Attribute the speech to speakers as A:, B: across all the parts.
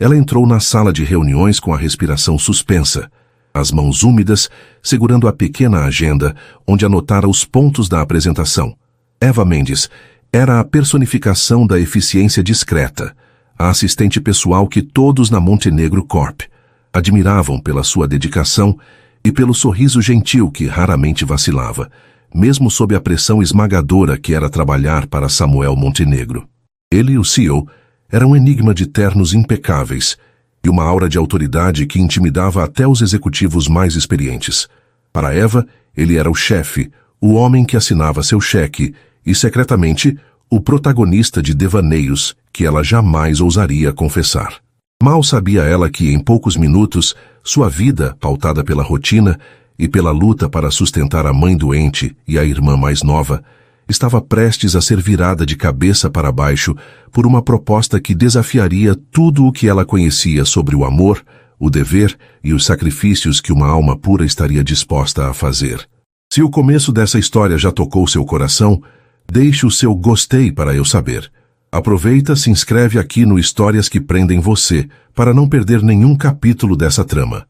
A: Ela entrou na sala de reuniões com a respiração suspensa, as mãos úmidas, segurando a pequena agenda onde anotara os pontos da apresentação. Eva Mendes era a personificação da eficiência discreta, a assistente pessoal que todos na Montenegro Corp admiravam pela sua dedicação e pelo sorriso gentil que raramente vacilava, mesmo sob a pressão esmagadora que era trabalhar para Samuel Montenegro. Ele e o CEO eram um enigma de ternos impecáveis e uma aura de autoridade que intimidava até os executivos mais experientes. Para Eva, ele era o chefe, o homem que assinava seu cheque e, secretamente, o protagonista de devaneios que ela jamais ousaria confessar. Mal sabia ela que, em poucos minutos, sua vida, pautada pela rotina e pela luta para sustentar a mãe doente e a irmã mais nova, estava prestes a ser virada de cabeça para baixo por uma proposta que desafiaria tudo o que ela conhecia sobre o amor, o dever e os sacrifícios que uma alma pura estaria disposta a fazer. Se o começo dessa história já tocou seu coração, deixe o seu gostei para eu saber. Aproveita, se inscreve aqui no Histórias que Prendem Você, para não perder nenhum capítulo dessa trama.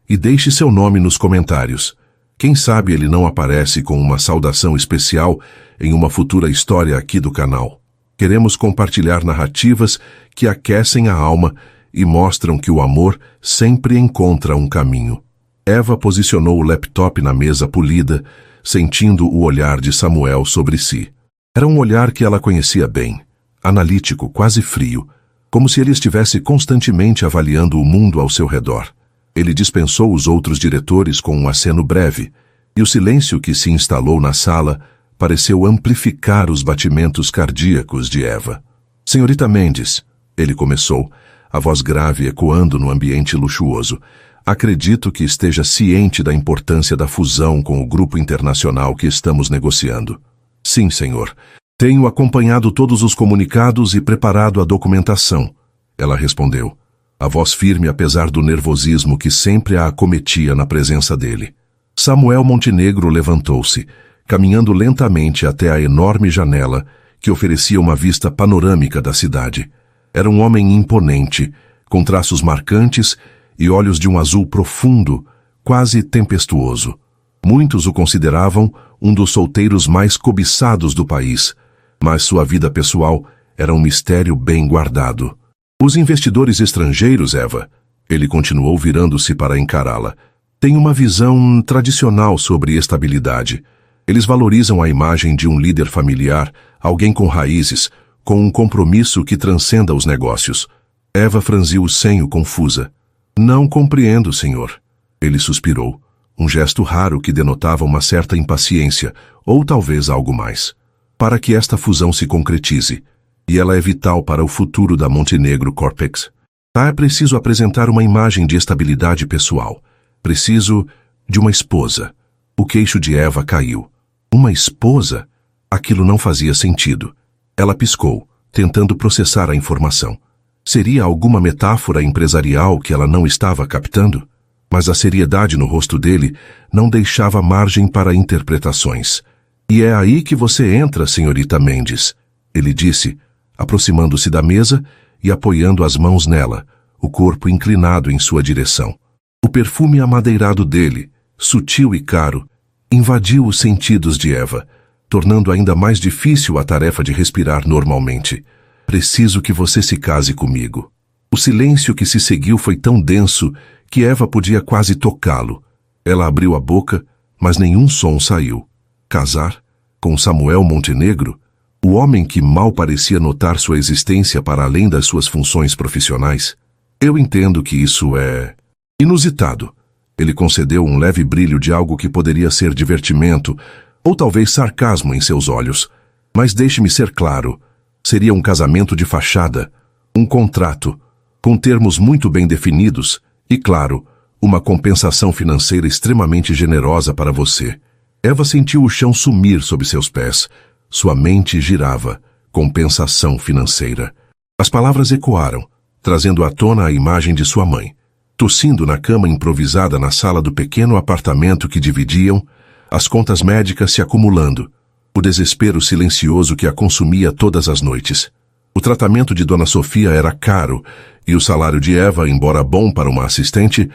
A: E deixe seu nome nos comentários. Quem sabe ele não aparece com uma saudação especial em uma futura história aqui do canal. Queremos compartilhar narrativas que aquecem a alma e mostram que o amor sempre encontra um caminho. Eva posicionou o laptop na mesa polida, sentindo o olhar de Samuel sobre si. Era um olhar que ela conhecia bem, analítico, quase frio, como se ele estivesse constantemente avaliando o mundo ao seu redor. Ele dispensou os outros diretores com um aceno breve, e o silêncio que se instalou na sala pareceu amplificar os batimentos cardíacos de Eva. Senhorita Mendes, ele começou, a voz grave ecoando no ambiente luxuoso. Acredito que esteja ciente da importância da fusão com o grupo internacional que estamos negociando. Sim, senhor. Tenho acompanhado todos os comunicados e preparado a documentação, ela respondeu, a voz firme apesar do nervosismo que sempre a acometia na presença dele. Samuel Montenegro levantou-se, caminhando lentamente até a enorme janela que oferecia uma vista panorâmica da cidade. Era um homem imponente, com traços marcantes e olhos de um azul profundo, quase tempestuoso. Muitos o consideravam um dos solteiros mais cobiçados do país, mas sua vida pessoal era um mistério bem guardado. Os investidores estrangeiros, Eva, ele continuou virando-se para encará-la, têm uma visão tradicional sobre estabilidade. Eles valorizam a imagem de um líder familiar, alguém com raízes, com um compromisso que transcenda os negócios. Eva franziu o senho confusa. Não compreendo, senhor. Ele suspirou, um gesto raro que denotava uma certa impaciência, ou talvez algo mais. Para que esta fusão se concretize, e ela é vital para o futuro da Montenegro Corpex, é preciso apresentar uma imagem de estabilidade pessoal. Preciso de uma esposa. O queixo de Eva caiu. Uma esposa? Aquilo não fazia sentido. Ela piscou, tentando processar a informação. Seria alguma metáfora empresarial que ela não estava captando? Mas a seriedade no rosto dele não deixava margem para interpretações. E é aí que você entra, senhorita Mendes, ele disse, aproximando-se da mesa e apoiando as mãos nela, o corpo inclinado em sua direção. O perfume amadeirado dele, sutil e caro, invadiu os sentidos de Eva, tornando ainda mais difícil a tarefa de respirar normalmente. Preciso que você se case comigo. O silêncio que se seguiu foi tão denso que Eva podia quase tocá-lo. Ela abriu a boca, mas nenhum som saiu. Casar? Com Samuel Montenegro? O homem que mal parecia notar sua existência para além das suas funções profissionais? Eu entendo que isso é inusitado. Ele concedeu um leve brilho de algo que poderia ser divertimento, ou talvez sarcasmo em seus olhos. Mas deixe-me ser claro. Seria um casamento de fachada, um contrato, com termos muito bem definidos e, claro, uma compensação financeira extremamente generosa para você. Eva sentiu o chão sumir sob seus pés. Sua mente girava. Compensação financeira. As palavras ecoaram, trazendo à tona a imagem de sua mãe, tossindo na cama improvisada na sala do pequeno apartamento que dividiam, as contas médicas se acumulando, o desespero silencioso que a consumia todas as noites. O tratamento de Dona Sofia era caro e o salário de Eva, embora bom para uma assistente,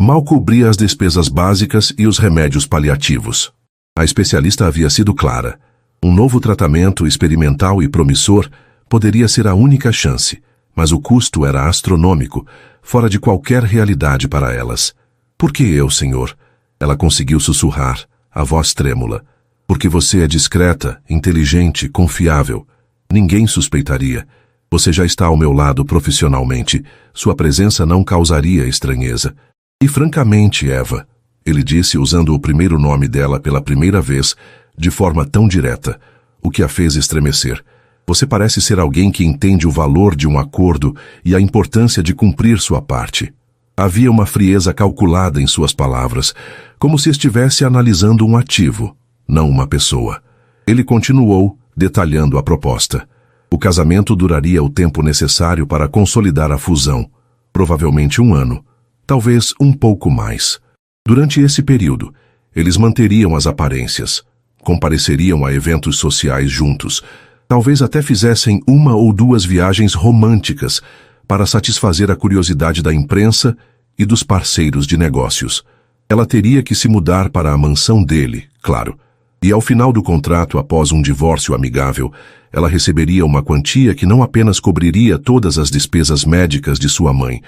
A: mal cobria as despesas básicas e os remédios paliativos. A especialista havia sido clara. Um novo tratamento experimental e promissor poderia ser a única chance, mas o custo era astronômico, fora de qualquer realidade para elas. Por que eu, senhor? Ela conseguiu sussurrar, a voz trêmula. Porque você é discreta, inteligente, confiável. Ninguém suspeitaria. Você já está ao meu lado profissionalmente. Sua presença não causaria estranheza. E francamente, Eva, ele disse usando o primeiro nome dela pela primeira vez, de forma tão direta, o que a fez estremecer. Você parece ser alguém que entende o valor de um acordo e a importância de cumprir sua parte. Havia uma frieza calculada em suas palavras, como se estivesse analisando um ativo, não uma pessoa. Ele continuou, detalhando a proposta. O casamento duraria o tempo necessário para consolidar a fusão, provavelmente 1 ano, talvez um pouco mais. Durante esse período, eles manteriam as aparências, compareceriam a eventos sociais juntos, talvez até fizessem 1 ou 2 viagens românticas para satisfazer a curiosidade da imprensa e dos parceiros de negócios. Ela teria que se mudar para a mansão dele, claro. E ao final do contrato, após um divórcio amigável, ela receberia uma quantia que não apenas cobriria todas as despesas médicas de sua mãe,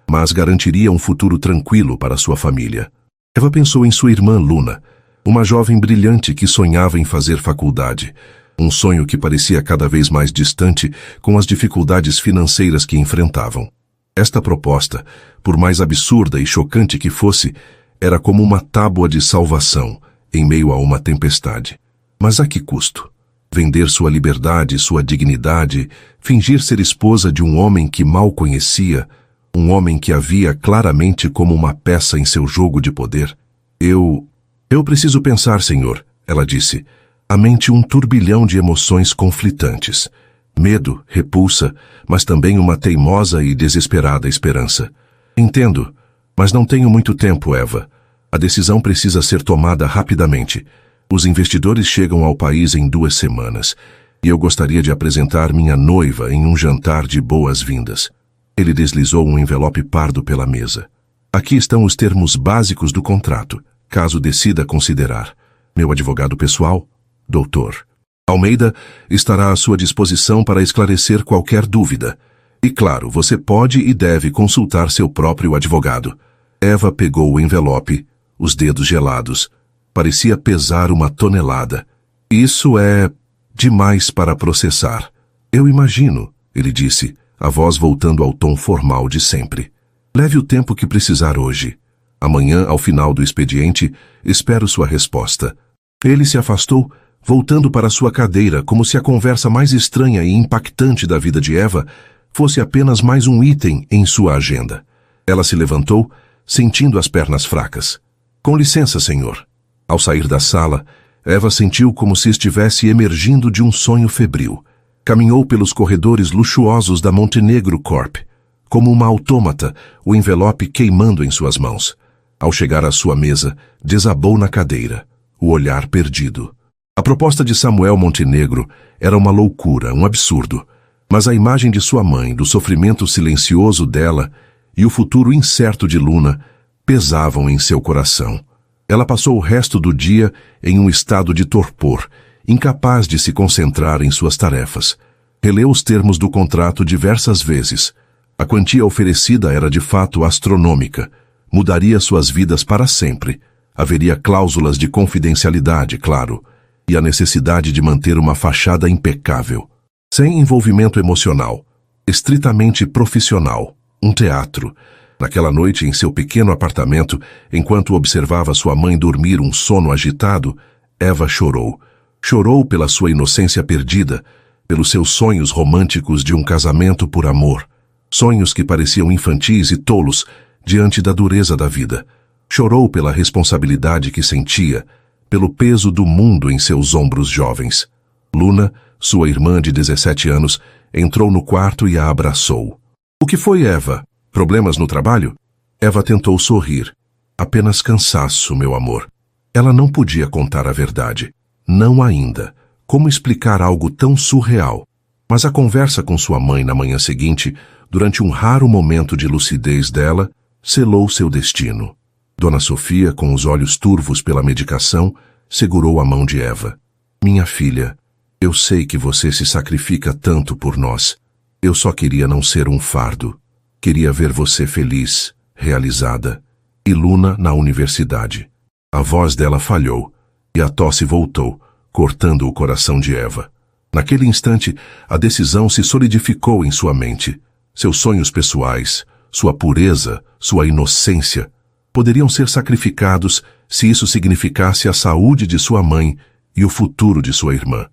A: mas garantiria um futuro tranquilo para sua família. Eva pensou em sua irmã Luna, uma jovem brilhante que sonhava em fazer faculdade, um sonho que parecia cada vez mais distante com as dificuldades financeiras que enfrentavam. Esta proposta, por mais absurda e chocante que fosse, era como uma tábua de salvação, em meio a uma tempestade. Mas a que custo? Vender sua liberdade, sua dignidade, fingir ser esposa de um homem que mal conhecia, um homem que a via claramente como uma peça em seu jogo de poder? Eu preciso pensar, senhor, ela disse. A mente um turbilhão de emoções conflitantes. Medo, repulsa, mas também uma teimosa e desesperada esperança. Entendo, mas não tenho muito tempo, Eva. A decisão precisa ser tomada rapidamente. Os investidores chegam ao país em 2 semanas, e eu gostaria de apresentar minha noiva em um jantar de boas-vindas. Ele deslizou um envelope pardo pela mesa. Aqui estão os termos básicos do contrato, caso decida considerar. Meu advogado pessoal, Dr. Almeida, estará à sua disposição para esclarecer qualquer dúvida. E claro, você pode e deve consultar seu próprio advogado. Eva pegou o envelope, os dedos gelados. Parecia pesar 1 tonelada. Isso é demais para processar. Eu imagino, ele disse, a voz voltando ao tom formal de sempre. Leve o tempo que precisar hoje. Amanhã, ao final do expediente, espero sua resposta. Ele se afastou, voltando para sua cadeira, como se a conversa mais estranha e impactante da vida de Eva fosse apenas mais um item em sua agenda. Ela se levantou, sentindo as pernas fracas. Com licença, senhor. Ao sair da sala, Eva sentiu como se estivesse emergindo de um sonho febril. Caminhou pelos corredores luxuosos da Montenegro Corp, como uma autômata, o envelope queimando em suas mãos. Ao chegar à sua mesa, desabou na cadeira, o olhar perdido. A proposta de Samuel Montenegro era uma loucura, um absurdo, mas a imagem de sua mãe, do sofrimento silencioso dela e o futuro incerto de Luna pesavam em seu coração. Ela passou o resto do dia em um estado de torpor, incapaz de se concentrar em suas tarefas. Releu os termos do contrato diversas vezes. A quantia oferecida era de fato astronômica. Mudaria suas vidas para sempre. Haveria cláusulas de confidencialidade, claro, e a necessidade de manter uma fachada impecável. Sem envolvimento emocional. Estritamente profissional. Um teatro. Naquela noite, em seu pequeno apartamento, enquanto observava sua mãe dormir um sono agitado, Eva chorou. Chorou pela sua inocência perdida, pelos seus sonhos românticos de um casamento por amor. Sonhos que pareciam infantis e tolos diante da dureza da vida. Chorou pela responsabilidade que sentia, pelo peso do mundo em seus ombros jovens. Luna, sua irmã de 17 anos, entrou no quarto e a abraçou. O que foi, Eva? Problemas no trabalho? Eva tentou sorrir. Apenas cansaço, meu amor. Ela não podia contar a verdade. Não ainda. Como explicar algo tão surreal? Mas a conversa com sua mãe na manhã seguinte, durante um raro momento de lucidez dela, selou seu destino. Dona Sofia, com os olhos turvos pela medicação, segurou a mão de Eva. Minha filha, eu sei que você se sacrifica tanto por nós. Eu só queria não ser um fardo. Queria ver você feliz, realizada. E Luna na universidade. A voz dela falhou, e a tosse voltou, cortando o coração de Eva. Naquele instante, a decisão se solidificou em sua mente. Seus sonhos pessoais, sua pureza, sua inocência, poderiam ser sacrificados se isso significasse a saúde de sua mãe e o futuro de sua irmã.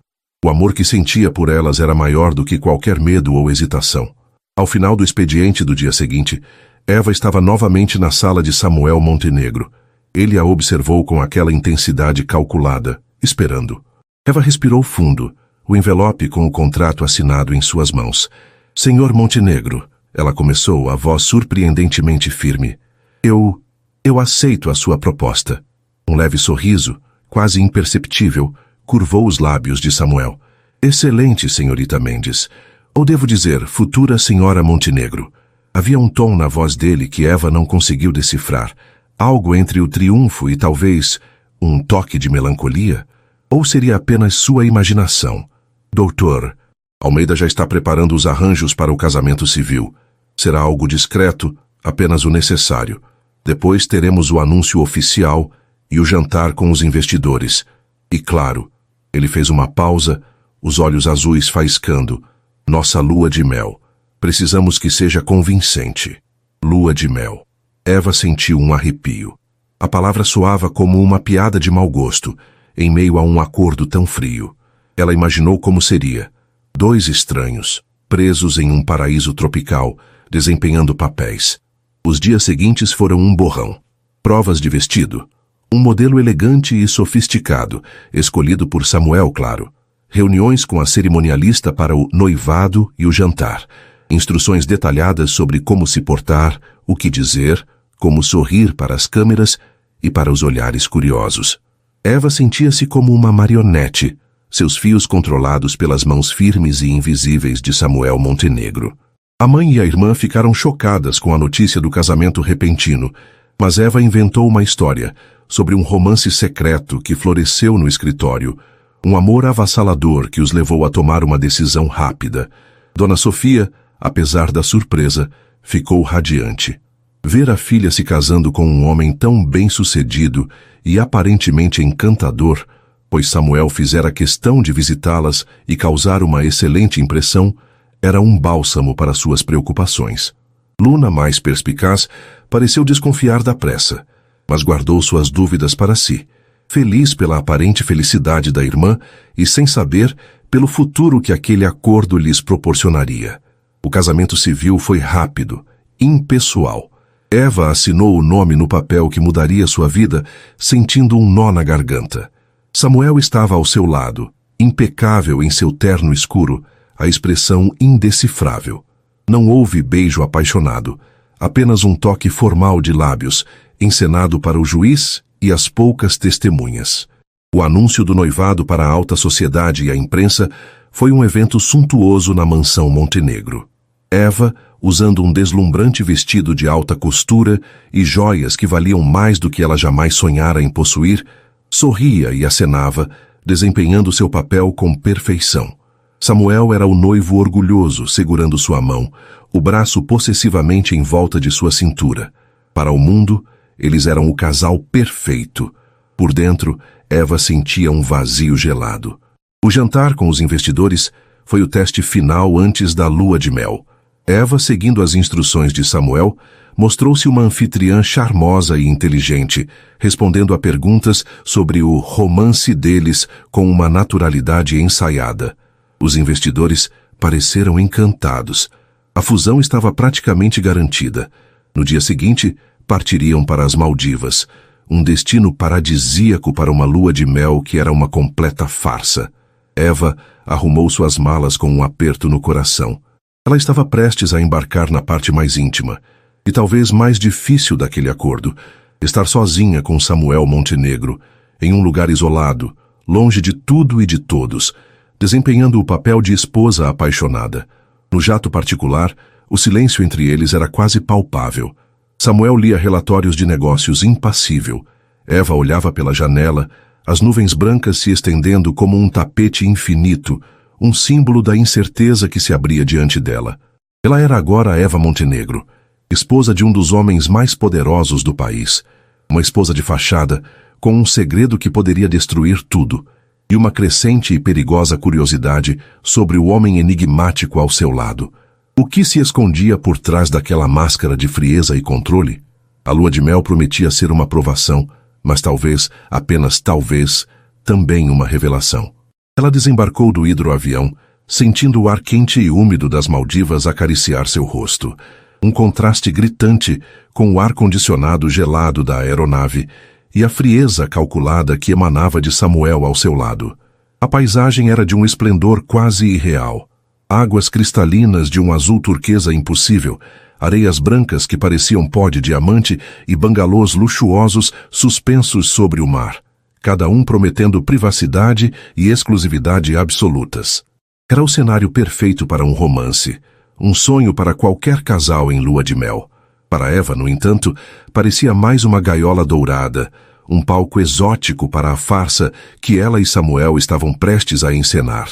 A: O amor que sentia por elas era maior do que qualquer medo ou hesitação. Ao final do expediente do dia seguinte, Eva estava novamente na sala de Samuel Montenegro. Ele a observou com aquela intensidade calculada, esperando. Eva respirou fundo, o envelope com o contrato assinado em suas mãos. Senhor Montenegro, ela começou, a voz surpreendentemente firme. Eu aceito a sua proposta. Um leve sorriso, quase imperceptível, curvou os lábios de Samuel. Excelente, senhorita Mendes. Ou devo dizer, futura senhora Montenegro. Havia um tom na voz dele que Eva não conseguiu decifrar. Algo entre o triunfo e talvez um toque de melancolia? Ou seria apenas sua imaginação? Doutor, Almeida já está preparando os arranjos para o casamento civil. Será algo discreto, apenas o necessário. Depois teremos o anúncio oficial e o jantar com os investidores. E claro, ele fez uma pausa, os olhos azuis faiscando. Nossa lua de mel. Precisamos que seja convincente. Lua de mel. Eva sentiu um arrepio. A palavra soava como uma piada de mau gosto, em meio a um acordo tão frio. Ela imaginou como seria. Dois estranhos, presos em um paraíso tropical, desempenhando papéis. Os dias seguintes foram um borrão. Provas de vestido. Um modelo elegante e sofisticado, escolhido por Samuel, claro. Reuniões com a cerimonialista para o noivado e o jantar. Instruções detalhadas sobre como se portar, o que dizer, como sorrir para as câmeras e para os olhares curiosos. Eva sentia-se como uma marionete, seus fios controlados pelas mãos firmes e invisíveis de Samuel Montenegro. A mãe e a irmã ficaram chocadas com a notícia do casamento repentino, mas Eva inventou uma história sobre um romance secreto que floresceu no escritório, um amor avassalador que os levou a tomar uma decisão rápida. Dona Sofia, apesar da surpresa, ficou radiante. Ver a filha se casando com um homem tão bem-sucedido e aparentemente encantador, pois Samuel fizera questão de visitá-las e causar uma excelente impressão, era um bálsamo para suas preocupações. Luna, mais perspicaz, pareceu desconfiar da pressa, mas guardou suas dúvidas para si, feliz pela aparente felicidade da irmã e sem saber pelo futuro que aquele acordo lhes proporcionaria. O casamento civil foi rápido, impessoal. Eva assinou o nome no papel que mudaria sua vida, sentindo um nó na garganta. Samuel estava ao seu lado, impecável em seu terno escuro, a expressão indecifrável. Não houve beijo apaixonado, apenas um toque formal de lábios, encenado para o juiz e as poucas testemunhas. O anúncio do noivado para a alta sociedade e a imprensa foi um evento suntuoso na mansão Montenegro. Eva, usando um deslumbrante vestido de alta costura e joias que valiam mais do que ela jamais sonhara em possuir, sorria e acenava, desempenhando seu papel com perfeição. Samuel era o noivo orgulhoso, segurando sua mão, o braço possessivamente em volta de sua cintura. Para o mundo, eles eram o casal perfeito. Por dentro, Eva sentia um vazio gelado. O jantar com os investidores foi o teste final antes da lua de mel. Eva, seguindo as instruções de Samuel, mostrou-se uma anfitriã charmosa e inteligente, respondendo a perguntas sobre o romance deles com uma naturalidade ensaiada. Os investidores pareceram encantados. A fusão estava praticamente garantida. No dia seguinte, partiriam para as Maldivas, um destino paradisíaco para uma lua de mel que era uma completa farsa. Eva arrumou suas malas com um aperto no coração. Ela estava prestes a embarcar na parte mais íntima, e talvez mais difícil daquele acordo, estar sozinha com Samuel Montenegro, em um lugar isolado, longe de tudo e de todos, desempenhando o papel de esposa apaixonada. No jato particular, o silêncio entre eles era quase palpável. Samuel lia relatórios de negócios impassível. Eva olhava pela janela, as nuvens brancas se estendendo como um tapete infinito, um símbolo da incerteza que se abria diante dela. Ela era agora Eva Montenegro, esposa de um dos homens mais poderosos do país. Uma esposa de fachada, com um segredo que poderia destruir tudo, e uma crescente e perigosa curiosidade sobre o homem enigmático ao seu lado. O que se escondia por trás daquela máscara de frieza e controle? A lua de mel prometia ser uma provação, mas talvez, apenas talvez, também uma revelação. Ela desembarcou do hidroavião, sentindo o ar quente e úmido das Maldivas acariciar seu rosto. Um contraste gritante com o ar-condicionado gelado da aeronave e a frieza calculada que emanava de Samuel ao seu lado. A paisagem era de um esplendor quase irreal. Águas cristalinas de um azul turquesa impossível, areias brancas que pareciam pó de diamante e bangalôs luxuosos suspensos sobre o mar, cada um prometendo privacidade e exclusividade absolutas. Era o cenário perfeito para um romance, um sonho para qualquer casal em lua de mel. Para Eva, no entanto, parecia mais uma gaiola dourada, um palco exótico para a farsa que ela e Samuel estavam prestes a encenar.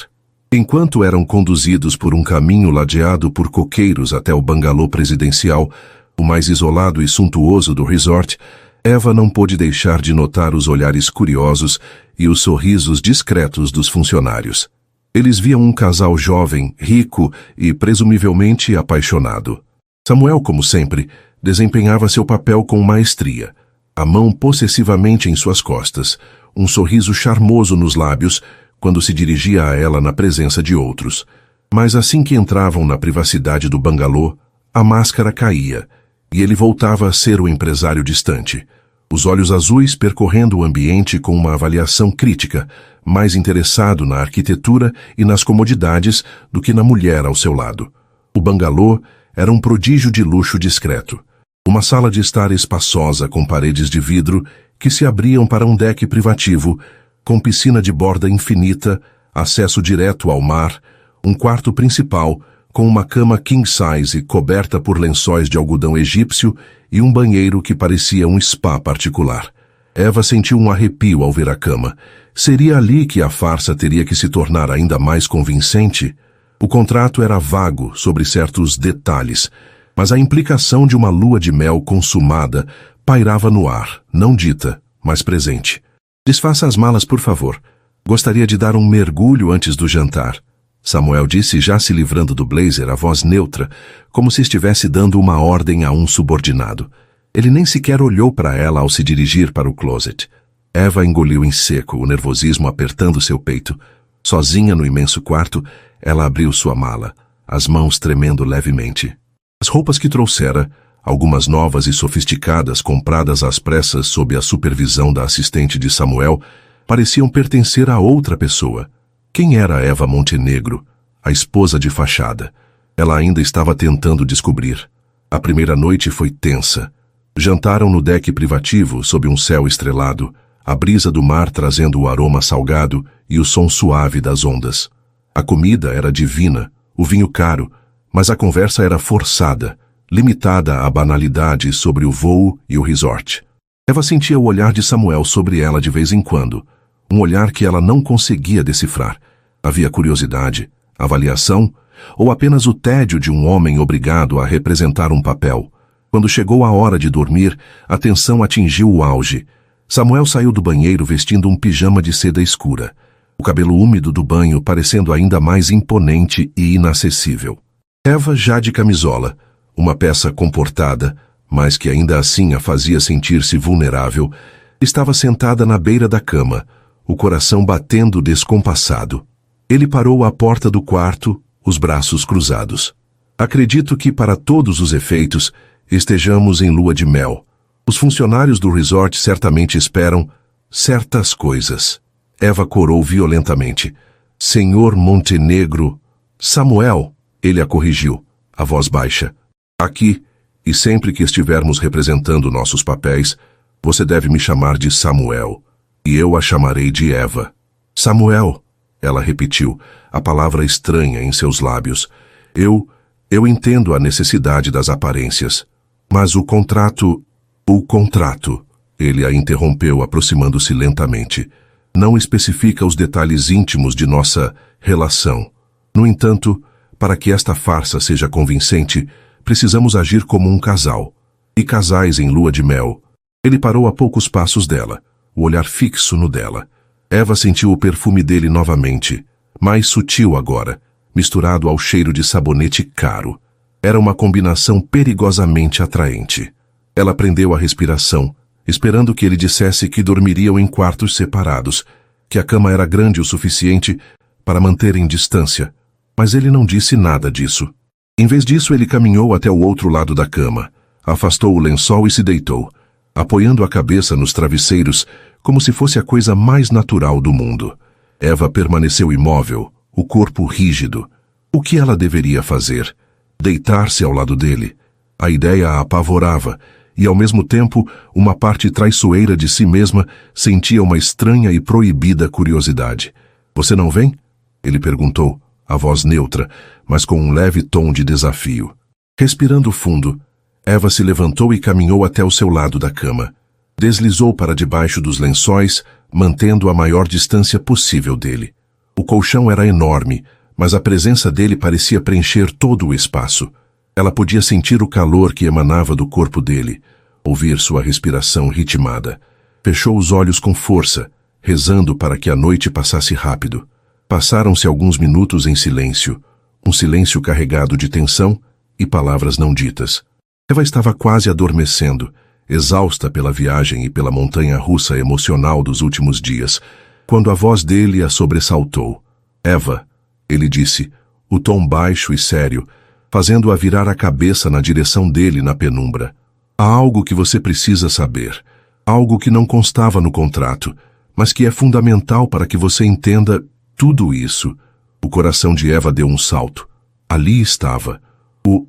A: Enquanto eram conduzidos por um caminho ladeado por coqueiros até o bangalô presidencial, o mais isolado e suntuoso do resort, Eva não pôde deixar de notar os olhares curiosos e os sorrisos discretos dos funcionários. Eles viam um casal jovem, rico e presumivelmente apaixonado. Samuel, como sempre, desempenhava seu papel com maestria, a mão possessivamente em suas costas, um sorriso charmoso nos lábios quando se dirigia a ela na presença de outros. Mas assim que entravam na privacidade do bangalô, a máscara caía, e ele voltava a ser o empresário distante, os olhos azuis percorrendo o ambiente com uma avaliação crítica, mais interessado na arquitetura e nas comodidades do que na mulher ao seu lado. O bangalô era um prodígio de luxo discreto. Uma sala de estar espaçosa com paredes de vidro que se abriam para um deck privativo, com piscina de borda infinita, acesso direto ao mar, um quarto principal com uma cama king size coberta por lençóis de algodão egípcio e um banheiro que parecia um spa particular. Eva sentiu um arrepio ao ver a cama. Seria ali que a farsa teria que se tornar ainda mais convincente? O contrato era vago sobre certos detalhes, mas a implicação de uma lua de mel consumada pairava no ar, não dita, mas presente. Desfaça as malas, por favor. Gostaria de dar um mergulho antes do jantar, Samuel disse, já se livrando do blazer, a voz neutra, como se estivesse dando uma ordem a um subordinado. Ele nem sequer olhou para ela ao se dirigir para o closet. Eva engoliu em seco, o nervosismo apertando seu peito. Sozinha no imenso quarto, ela abriu sua mala, as mãos tremendo levemente. As roupas que trouxera, algumas novas e sofisticadas compradas às pressas sob a supervisão da assistente de Samuel, pareciam pertencer a outra pessoa. Quem era Eva Montenegro, a esposa de fachada? Ela ainda estava tentando descobrir. A primeira noite foi tensa. Jantaram no deck privativo sob um céu estrelado, a brisa do mar trazendo o aroma salgado e o som suave das ondas. A comida era divina, o vinho caro, mas a conversa era forçada, limitada à banalidade sobre o voo e o resort. Eva sentia o olhar de Samuel sobre ela de vez em quando, um olhar que ela não conseguia decifrar. Havia curiosidade, avaliação, ou apenas o tédio de um homem obrigado a representar um papel. Quando chegou a hora de dormir, a tensão atingiu o auge. Samuel saiu do banheiro vestindo um pijama de seda escura, o cabelo úmido do banho parecendo ainda mais imponente e inacessível. Eva já de camisola, uma peça comportada, mas que ainda assim a fazia sentir-se vulnerável, estava sentada na beira da cama, o coração batendo descompassado. Ele parou à porta do quarto, os braços cruzados. Acredito que, para todos os efeitos, estejamos em lua de mel. Os funcionários do resort certamente esperam certas coisas. Eva corou violentamente. Senhor Montenegro... Samuel, ele a corrigiu, a voz baixa. Aqui, e sempre que estivermos representando nossos papéis, você deve me chamar de Samuel, e eu a chamarei de Eva. Samuel, Ela repetiu, a palavra estranha em seus lábios. Eu entendo a necessidade das aparências. Mas o contrato... O contrato... Ele a interrompeu, aproximando-se lentamente. Não especifica os detalhes íntimos de nossa relação. No entanto, para que esta farsa seja convincente, precisamos agir como um casal. E casais em lua de mel. Ele parou a poucos passos dela, o olhar fixo no dela. Eva sentiu o perfume dele novamente, mais sutil agora, misturado ao cheiro de sabonete caro. Era uma combinação perigosamente atraente. Ela prendeu a respiração, esperando que ele dissesse que dormiriam em quartos separados, que a cama era grande o suficiente para manterem distância. Mas ele não disse nada disso. Em vez disso, ele caminhou até o outro lado da cama, afastou o lençol e se deitou, apoiando a cabeça nos travesseiros como se fosse a coisa mais natural do mundo. Eva permaneceu imóvel, o corpo rígido. O que ela deveria fazer? Deitar-se ao lado dele. A ideia a apavorava, e ao mesmo tempo, uma parte traiçoeira de si mesma sentia uma estranha e proibida curiosidade. Você não vem? Ele perguntou, a voz neutra, mas com um leve tom de desafio. Respirando fundo, Eva se levantou e caminhou até o seu lado da cama. Deslizou para debaixo dos lençóis, mantendo a maior distância possível dele. O colchão era enorme, mas a presença dele parecia preencher todo o espaço. Ela podia sentir o calor que emanava do corpo dele, ouvir sua respiração ritmada. Fechou os olhos com força, rezando para que a noite passasse rápido. Passaram-se alguns minutos em silêncio, um silêncio carregado de tensão e palavras não ditas. Eva estava quase adormecendo, exausta pela viagem e pela montanha-russa emocional dos últimos dias, quando a voz dele a sobressaltou. Eva, ele disse, o tom baixo e sério, fazendo-a virar a cabeça na direção dele na penumbra. Há algo que você precisa saber, algo que não constava no contrato, mas que é fundamental para que você entenda tudo isso. O coração de Eva deu um salto. Ali estava.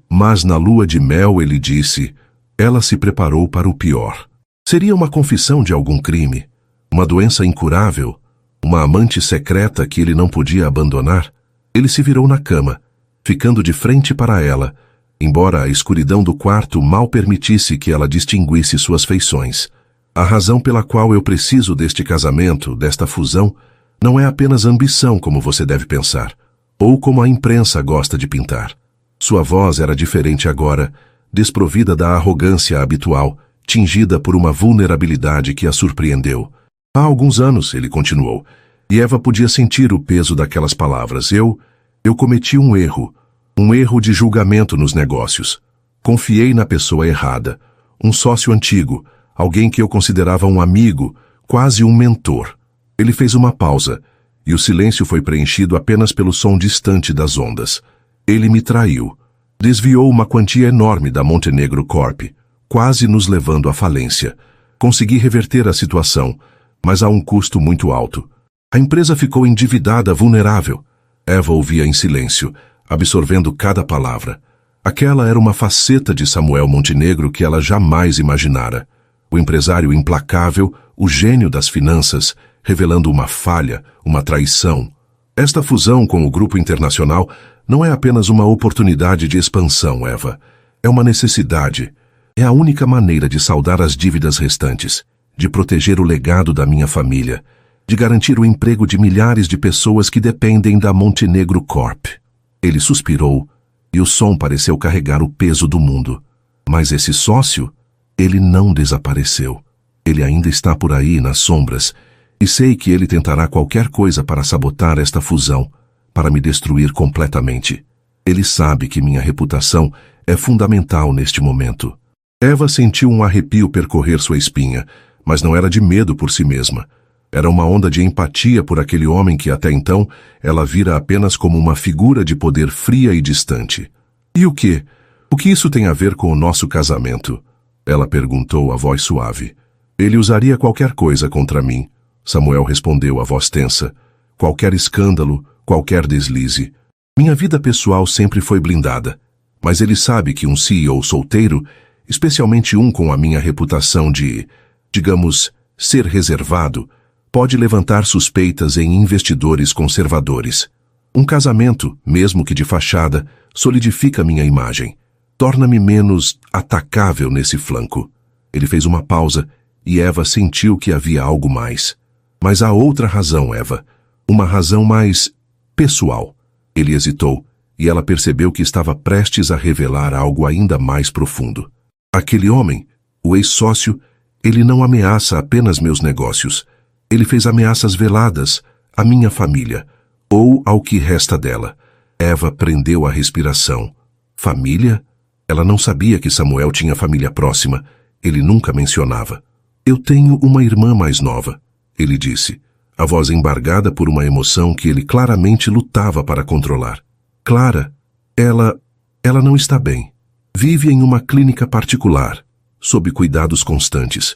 A: Mas na lua de mel, ele disse, ela se preparou para o pior. Seria uma confissão de algum crime? Uma doença incurável? Uma amante secreta que ele não podia abandonar? Ele se virou na cama, ficando de frente para ela, embora a escuridão do quarto mal permitisse que ela distinguisse suas feições. A razão pela qual eu preciso deste casamento, desta fusão, não é apenas ambição como você deve pensar, ou como a imprensa gosta de pintar. Sua voz era diferente agora, desprovida da arrogância habitual, tingida por uma vulnerabilidade que a surpreendeu. Há alguns anos, ele continuou, e Eva podia sentir o peso daquelas palavras. Eu cometi um erro de julgamento nos negócios. Confiei na pessoa errada, um sócio antigo, alguém que eu considerava um amigo, quase um mentor. Ele fez uma pausa, e o silêncio foi preenchido apenas pelo som distante das ondas. Ele me traiu. Desviou uma quantia enorme da Montenegro Corp, quase nos levando à falência. Consegui reverter a situação, mas a um custo muito alto. A empresa ficou endividada, vulnerável. Eva ouvia em silêncio, absorvendo cada palavra. Aquela era uma faceta de Samuel Montenegro que ela jamais imaginara. O empresário implacável, o gênio das finanças, revelando uma falha, uma traição. Esta fusão com o grupo internacional não é apenas uma oportunidade de expansão, Eva. É uma necessidade. É a única maneira de saldar as dívidas restantes, de proteger o legado da minha família, de garantir o emprego de milhares de pessoas que dependem da Montenegro Corp. Ele suspirou, e o som pareceu carregar o peso do mundo. Mas esse sócio, ele não desapareceu. Ele ainda está por aí, nas sombras, e sei que ele tentará qualquer coisa para sabotar esta fusão, para me destruir completamente. Ele sabe que minha reputação é fundamental neste momento. Eva sentiu um arrepio percorrer sua espinha, mas não era de medo por si mesma. Era uma onda de empatia por aquele homem que até então ela vira apenas como uma figura de poder fria e distante. E o quê? O que isso tem a ver com o nosso casamento? Ela perguntou, a voz suave. Ele usaria qualquer coisa contra mim. Samuel respondeu, a voz tensa. Qualquer escândalo, qualquer deslize. Minha vida pessoal sempre foi blindada, mas ele sabe que um CEO solteiro, especialmente um com a minha reputação de, digamos, ser reservado, pode levantar suspeitas em investidores conservadores. Um casamento, mesmo que de fachada, solidifica minha imagem. Torna-me menos atacável nesse flanco. Ele fez uma pausa e Eva sentiu que havia algo mais. Mas há outra razão, Eva. Uma razão mais pessoal. Ele hesitou e ela percebeu que estava prestes a revelar algo ainda mais profundo. Aquele homem, o ex-sócio, ele não ameaça apenas meus negócios. Ele fez ameaças veladas à minha família, ou ao que resta dela. Eva prendeu a respiração. Família? Ela não sabia que Samuel tinha família próxima. Ele nunca mencionava. Eu tenho uma irmã mais nova, ele disse, a voz embargada por uma emoção que ele claramente lutava para controlar. Clara, ela não está bem. Vive em uma clínica particular, sob cuidados constantes.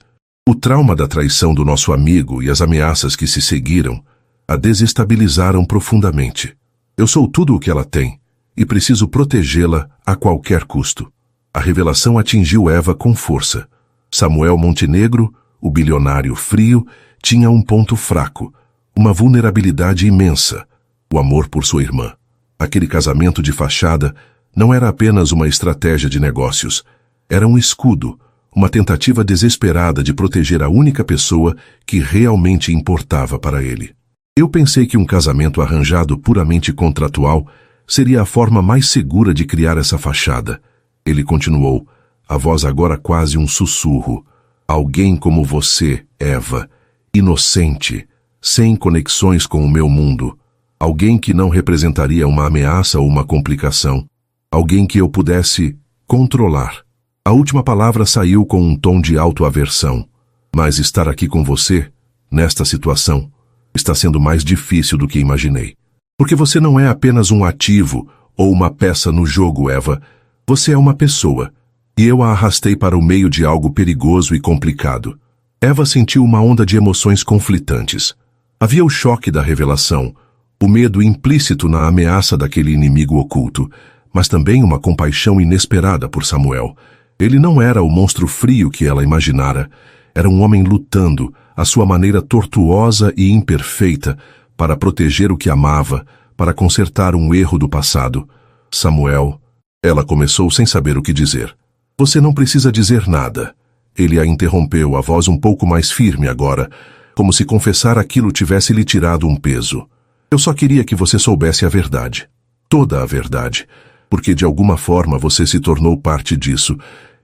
A: O trauma da traição do nosso amigo e as ameaças que se seguiram a desestabilizaram profundamente. Eu sou tudo o que ela tem e preciso protegê-la a qualquer custo. A revelação atingiu Eva com força. Samuel Montenegro, o bilionário frio, tinha um ponto fraco, uma vulnerabilidade imensa, o amor por sua irmã. Aquele casamento de fachada não era apenas uma estratégia de negócios, era um escudo, uma tentativa desesperada de proteger a única pessoa que realmente importava para ele. Eu pensei que um casamento arranjado puramente contratual seria a forma mais segura de criar essa fachada. Ele continuou, a voz agora quase um sussurro. Alguém como você, Eva, inocente, sem conexões com o meu mundo. Alguém que não representaria uma ameaça ou uma complicação. Alguém que eu pudesse controlar. A última palavra saiu com um tom de autoaversão. Mas estar aqui com você, nesta situação, está sendo mais difícil do que imaginei. Porque você não é apenas um ativo ou uma peça no jogo, Eva. Você é uma pessoa. E eu a arrastei para o meio de algo perigoso e complicado. Eva sentiu uma onda de emoções conflitantes. Havia o choque da revelação, o medo implícito na ameaça daquele inimigo oculto, mas também uma compaixão inesperada por Samuel. Ele não era o monstro frio que ela imaginara. Era um homem lutando, à sua maneira tortuosa e imperfeita, para proteger o que amava, para consertar um erro do passado. Samuel, ela começou sem saber o que dizer. Você não precisa dizer nada. Ele a interrompeu, a voz um pouco mais firme agora, como se confessar aquilo tivesse lhe tirado um peso. Eu só queria que você soubesse a verdade. Toda a verdade. Porque de alguma forma você se tornou parte disso.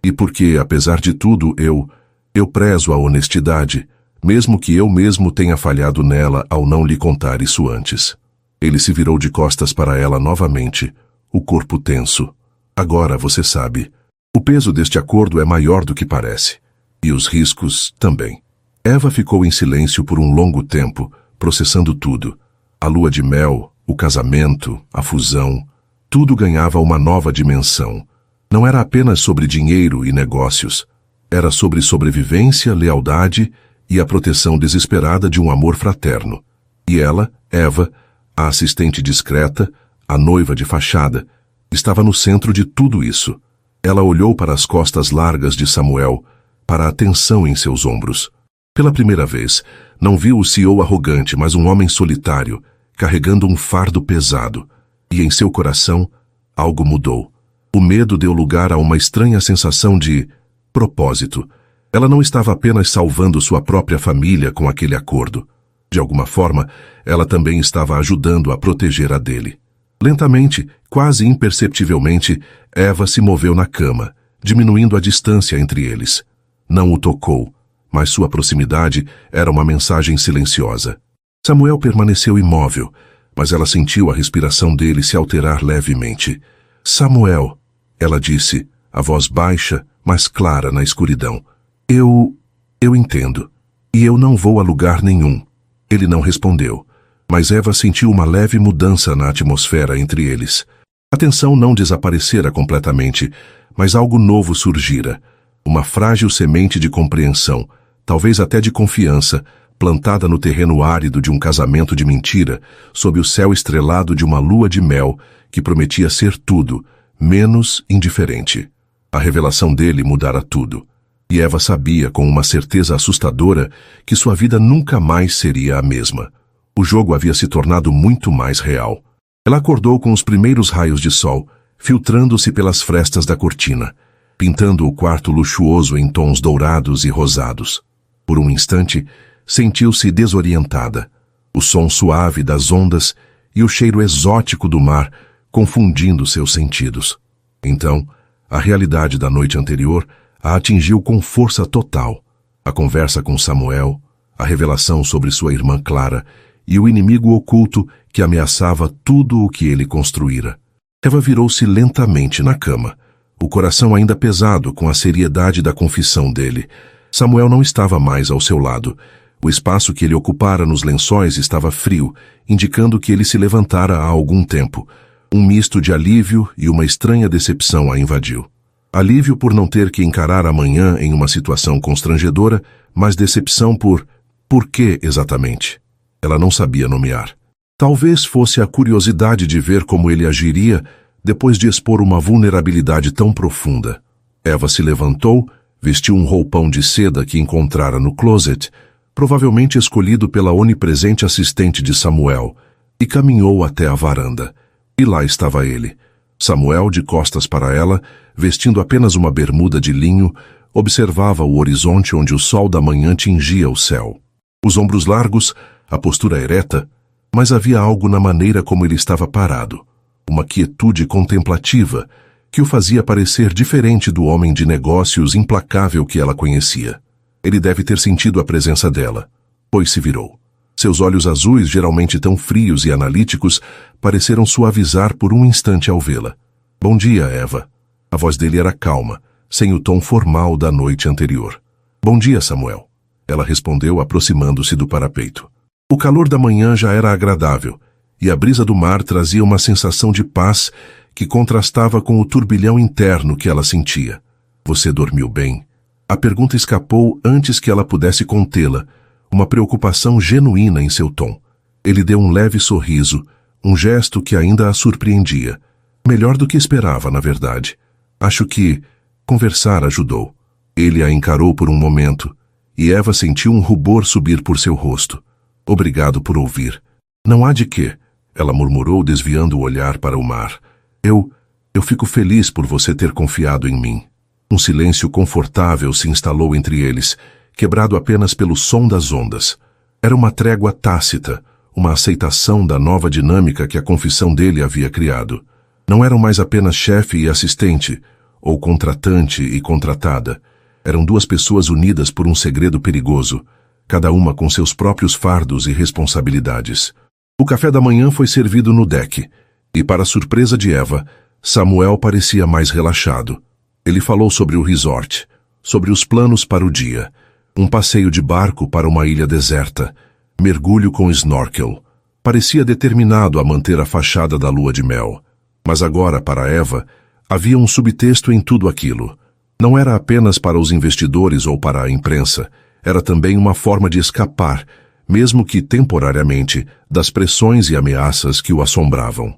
A: E porque, apesar de tudo, eu prezo a honestidade, mesmo que eu mesmo tenha falhado nela ao não lhe contar isso antes. Ele se virou de costas para ela novamente, o corpo tenso. Agora você sabe. O peso deste acordo é maior do que parece. E os riscos também. Eva ficou em silêncio por um longo tempo, processando tudo. A lua de mel, o casamento, a fusão, tudo ganhava uma nova dimensão. Não era apenas sobre dinheiro e negócios. Era sobre sobrevivência, lealdade e a proteção desesperada de um amor fraterno. E ela, Eva, a assistente discreta, a noiva de fachada, estava no centro de tudo isso. Ela olhou para as costas largas de Samuel, para a tensão em seus ombros. Pela primeira vez, não viu o CEO arrogante, mas um homem solitário, carregando um fardo pesado. E em seu coração, algo mudou. O medo deu lugar a uma estranha sensação de propósito. Ela não estava apenas salvando sua própria família com aquele acordo. De alguma forma, ela também estava ajudando a proteger a dele. Lentamente, quase imperceptivelmente, Eva se moveu na cama, diminuindo a distância entre eles. Não o tocou, mas sua proximidade era uma mensagem silenciosa. Samuel permaneceu imóvel, mas ela sentiu a respiração dele se alterar levemente. Samuel, ela disse, a voz baixa, mas clara na escuridão. Eu entendo. E eu não vou a lugar nenhum. Ele não respondeu, mas Eva sentiu uma leve mudança na atmosfera entre eles. A tensão não desaparecera completamente, mas algo novo surgira. Uma frágil semente de compreensão, talvez até de confiança, plantada no terreno árido de um casamento de mentira, sob o céu estrelado de uma lua de mel que prometia ser tudo, menos indiferente. A revelação dele mudara tudo. E Eva sabia, com uma certeza assustadora, que sua vida nunca mais seria a mesma. O jogo havia se tornado muito mais real. Ela acordou com os primeiros raios de sol, filtrando-se pelas frestas da cortina, pintando o quarto luxuoso em tons dourados e rosados. Por um instante, sentiu-se desorientada. O som suave das ondas e o cheiro exótico do mar confundindo seus sentidos. Então, a realidade da noite anterior a atingiu com força total. A conversa com Samuel, a revelação sobre sua irmã Clara e o inimigo oculto que ameaçava tudo o que ele construíra. Eva virou-se lentamente na cama, o coração ainda pesado com a seriedade da confissão dele. Samuel não estava mais ao seu lado. O espaço que ele ocupara nos lençóis estava frio, indicando que ele se levantara há algum tempo. Um misto de alívio e uma estranha decepção a invadiu. Alívio por não ter que encarar amanhã em uma situação constrangedora, mas decepção por quê exatamente? Ela não sabia nomear. Talvez fosse a curiosidade de ver como ele agiria depois de expor uma vulnerabilidade tão profunda. Eva se levantou, vestiu um roupão de seda que encontrara no closet, provavelmente escolhido pela onipresente assistente de Samuel, e caminhou até a varanda. E lá estava ele. Samuel, de costas para ela, vestindo apenas uma bermuda de linho, observava o horizonte onde o sol da manhã tingia o céu. Os ombros largos, a postura ereta, mas havia algo na maneira como ele estava parado, uma quietude contemplativa que o fazia parecer diferente do homem de negócios implacável que ela conhecia. Ele deve ter sentido a presença dela, pois se virou. Seus olhos azuis, geralmente tão frios e analíticos, pareceram suavizar por um instante ao vê-la. Bom dia, Eva. A voz dele era calma, sem o tom formal da noite anterior. Bom dia, Samuel. Ela respondeu, aproximando-se do parapeito. O calor da manhã já era agradável, e a brisa do mar trazia uma sensação de paz que contrastava com o turbilhão interno que ela sentia. Você dormiu bem? A pergunta escapou antes que ela pudesse contê-la, uma preocupação genuína em seu tom. Ele deu um leve sorriso, um gesto que ainda a surpreendia. Melhor do que esperava, na verdade. Acho que conversar ajudou. Ele a encarou por um momento, e Eva sentiu um rubor subir por seu rosto. Obrigado por ouvir. Não há de quê, ela murmurou, desviando o olhar para o mar. Eu fico feliz por você ter confiado em mim. Um silêncio confortável se instalou entre eles, quebrado apenas pelo som das ondas. Era uma trégua tácita, uma aceitação da nova dinâmica que a confissão dele havia criado. Não eram mais apenas chefe e assistente, ou contratante e contratada. Eram duas pessoas unidas por um segredo perigoso, cada uma com seus próprios fardos e responsabilidades. O café da manhã foi servido no deck, e para surpresa de Eva, Samuel parecia mais relaxado. Ele falou sobre o resort, sobre os planos para o dia, um passeio de barco para uma ilha deserta, mergulho com snorkel. Parecia determinado a manter a fachada da lua de mel. Mas agora, para Eva, havia um subtexto em tudo aquilo. Não era apenas para os investidores ou para a imprensa, era também uma forma de escapar, mesmo que temporariamente, das pressões e ameaças que o assombravam.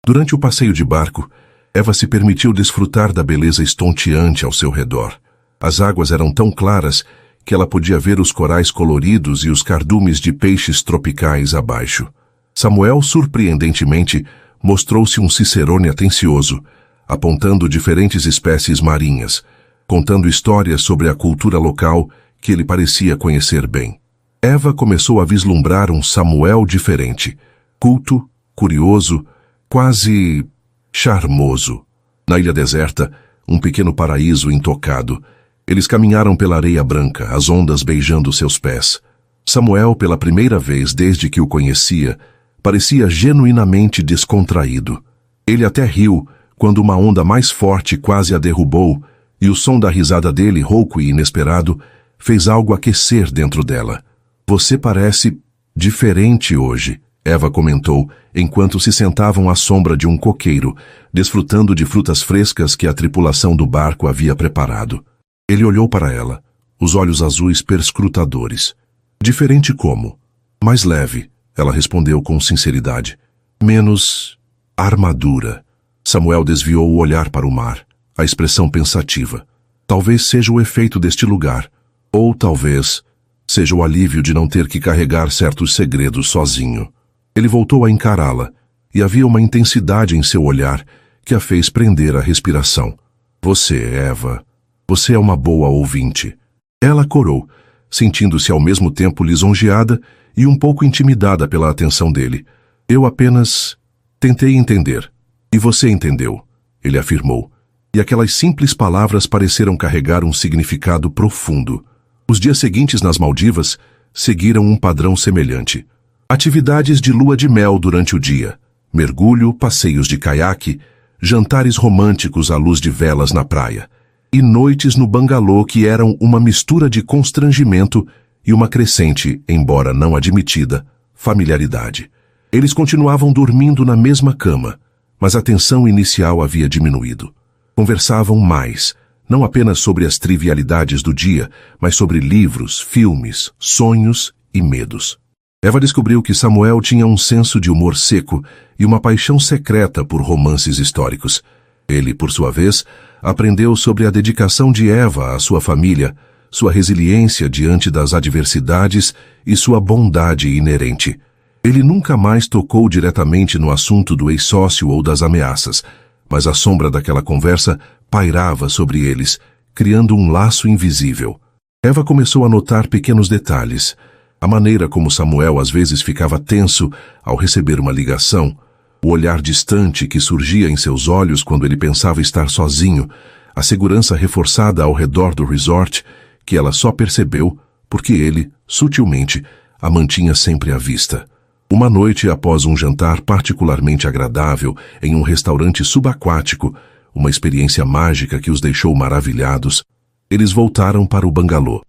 A: Durante o passeio de barco, Eva se permitiu desfrutar da beleza estonteante ao seu redor. As águas eram tão claras que ela podia ver os corais coloridos e os cardumes de peixes tropicais abaixo. Samuel, surpreendentemente, mostrou-se um cicerone atencioso, apontando diferentes espécies marinhas, contando histórias sobre a cultura local que ele parecia conhecer bem. Eva começou a vislumbrar um Samuel diferente, culto, curioso, quase charmoso. Na ilha deserta, um pequeno paraíso intocado. Eles caminharam pela areia branca, as ondas beijando seus pés. Samuel, pela primeira vez desde que o conhecia, parecia genuinamente descontraído. Ele até riu quando uma onda mais forte quase a derrubou, e o som da risada dele, rouco e inesperado, fez algo aquecer dentro dela. Você parece diferente hoje, Eva comentou, enquanto se sentavam à sombra de um coqueiro, desfrutando de frutas frescas que a tripulação do barco havia preparado. Ele olhou para ela, os olhos azuis perscrutadores. Diferente como? Mais leve, ela respondeu com sinceridade. Menos armadura. Samuel desviou o olhar para o mar, a expressão pensativa. Talvez seja o efeito deste lugar, ou talvez seja o alívio de não ter que carregar certos segredos sozinho. Ele voltou a encará-la, e havia uma intensidade em seu olhar que a fez prender a respiração. Você, Eva, você é uma boa ouvinte. Ela corou, sentindo-se ao mesmo tempo lisonjeada e um pouco intimidada pela atenção dele. Eu apenas tentei entender. E você entendeu, ele afirmou. E aquelas simples palavras pareceram carregar um significado profundo. Os dias seguintes nas Maldivas seguiram um padrão semelhante. Atividades de lua de mel durante o dia, mergulho, passeios de caiaque, jantares românticos à luz de velas na praia, e noites no bangalô que eram uma mistura de constrangimento e uma crescente, embora não admitida, familiaridade. Eles continuavam dormindo na mesma cama, mas a tensão inicial havia diminuído. Conversavam mais, não apenas sobre as trivialidades do dia, mas sobre livros, filmes, sonhos e medos. Eva descobriu que Samuel tinha um senso de humor seco e uma paixão secreta por romances históricos. Ele, por sua vez, aprendeu sobre a dedicação de Eva à sua família, sua resiliência diante das adversidades e sua bondade inerente. Ele nunca mais tocou diretamente no assunto do ex-sócio ou das ameaças, mas a sombra daquela conversa pairava sobre eles, criando um laço invisível. Eva começou a notar pequenos detalhes. A maneira como Samuel às vezes ficava tenso ao receber uma ligação, o olhar distante que surgia em seus olhos quando ele pensava estar sozinho, a segurança reforçada ao redor do resort, que ela só percebeu porque ele, sutilmente, a mantinha sempre à vista. Uma noite após um jantar particularmente agradável em um restaurante subaquático, uma experiência mágica que os deixou maravilhados, eles voltaram para o bangalô.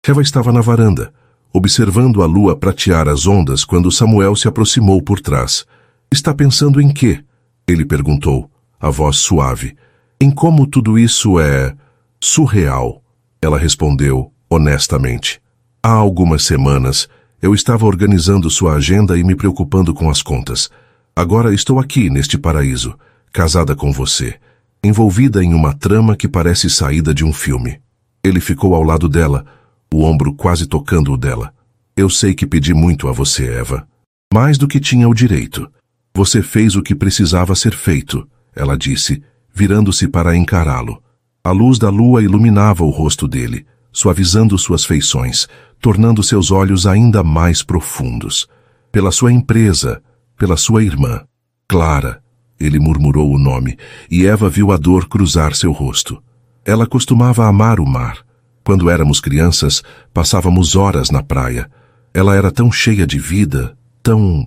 A: Eva estava na varanda, observando a lua pratear as ondas quando Samuel se aproximou por trás. Está pensando em quê? Ele perguntou, a voz suave. Em como tudo isso é surreal. Ela respondeu honestamente. Há algumas semanas, eu estava organizando sua agenda e me preocupando com as contas. Agora estou aqui neste paraíso, casada com você, envolvida em uma trama que parece saída de um filme. Ele ficou ao lado dela, o ombro quase tocando o dela. Eu sei que pedi muito a você, Eva. Mais do que tinha o direito. Você fez o que precisava ser feito, ela disse, virando-se para encará-lo. A luz da lua iluminava o rosto dele, suavizando suas feições, tornando seus olhos ainda mais profundos. Pela sua empresa, pela sua irmã. Clara, ele murmurou o nome, e Eva viu a dor cruzar seu rosto. Ela costumava amar o mar. Quando éramos crianças, passávamos horas na praia. Ela era tão cheia de vida, tão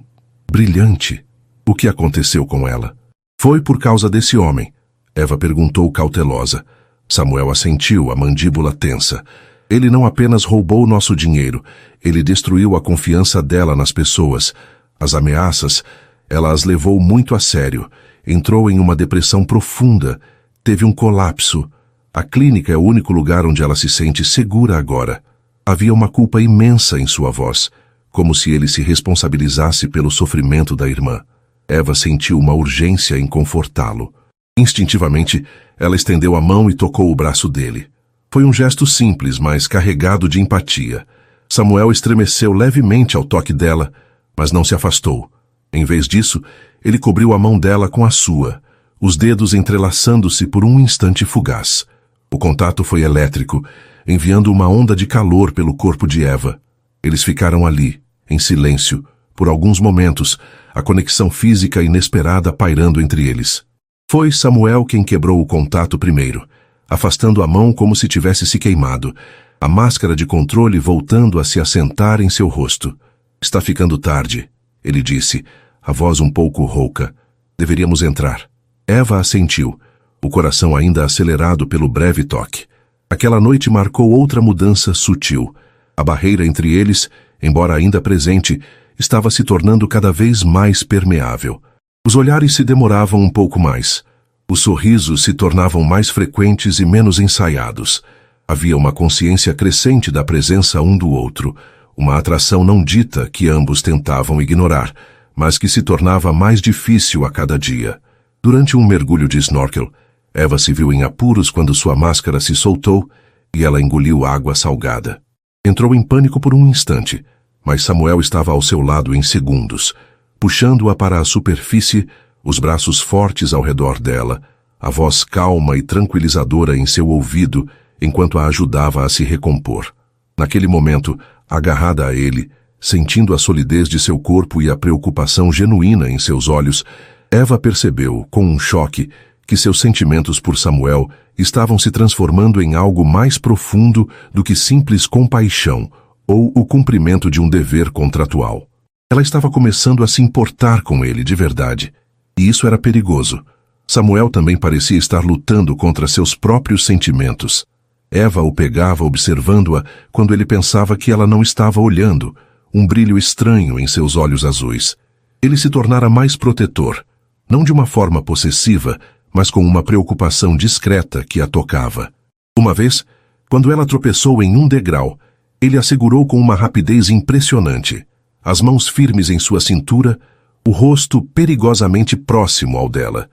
A: brilhante. O que aconteceu com ela? Foi por causa desse homem, Eva perguntou cautelosa. Samuel assentiu, a mandíbula tensa. Ele não apenas roubou nosso dinheiro, ele destruiu a confiança dela nas pessoas. As ameaças, ela as levou muito a sério. Entrou em uma depressão profunda, teve um colapso. A clínica é o único lugar onde ela se sente segura agora. Havia uma culpa imensa em sua voz, como se ele se responsabilizasse pelo sofrimento da irmã. Eva sentiu uma urgência em confortá-lo. Instintivamente, ela estendeu a mão e tocou o braço dele. Foi um gesto simples, mas carregado de empatia. Samuel estremeceu levemente ao toque dela, mas não se afastou. Em vez disso, ele cobriu a mão dela com a sua, os dedos entrelaçando-se por um instante fugaz. O contato foi elétrico, enviando uma onda de calor pelo corpo de Eva. Eles ficaram ali, em silêncio, por alguns momentos, a conexão física inesperada pairando entre eles. Foi Samuel quem quebrou o contato primeiro, afastando a mão como se tivesse se queimado, a máscara de controle voltando a se assentar em seu rosto. Está ficando tarde, ele disse, a voz um pouco rouca. Deveríamos entrar. Eva assentiu, o coração ainda acelerado pelo breve toque. Aquela noite marcou outra mudança sutil. A barreira entre eles, embora ainda presente, estava se tornando cada vez mais permeável. Os olhares se demoravam um pouco mais. Os sorrisos se tornavam mais frequentes e menos ensaiados. Havia uma consciência crescente da presença um do outro, uma atração não dita que ambos tentavam ignorar, mas que se tornava mais difícil a cada dia. Durante um mergulho de snorkel, Eva se viu em apuros quando sua máscara se soltou e ela engoliu água salgada. Entrou em pânico por um instante, mas Samuel estava ao seu lado em segundos, puxando-a para a superfície, os braços fortes ao redor dela, a voz calma e tranquilizadora em seu ouvido enquanto a ajudava a se recompor. Naquele momento, agarrada a ele, sentindo a solidez de seu corpo e a preocupação genuína em seus olhos, Eva percebeu, com um choque, que seus sentimentos por Samuel estavam se transformando em algo mais profundo do que simples compaixão ou o cumprimento de um dever contratual. Ela estava começando a se importar com ele de verdade, e isso era perigoso. Samuel também parecia estar lutando contra seus próprios sentimentos. Eva o pegava observando-a quando ele pensava que ela não estava olhando, um brilho estranho em seus olhos azuis. Ele se tornara mais protetor, não de uma forma possessiva, mas com uma preocupação discreta que a tocava. Uma vez, quando ela tropeçou em um degrau, ele a segurou com uma rapidez impressionante, as mãos firmes em sua cintura, o rosto perigosamente próximo ao dela.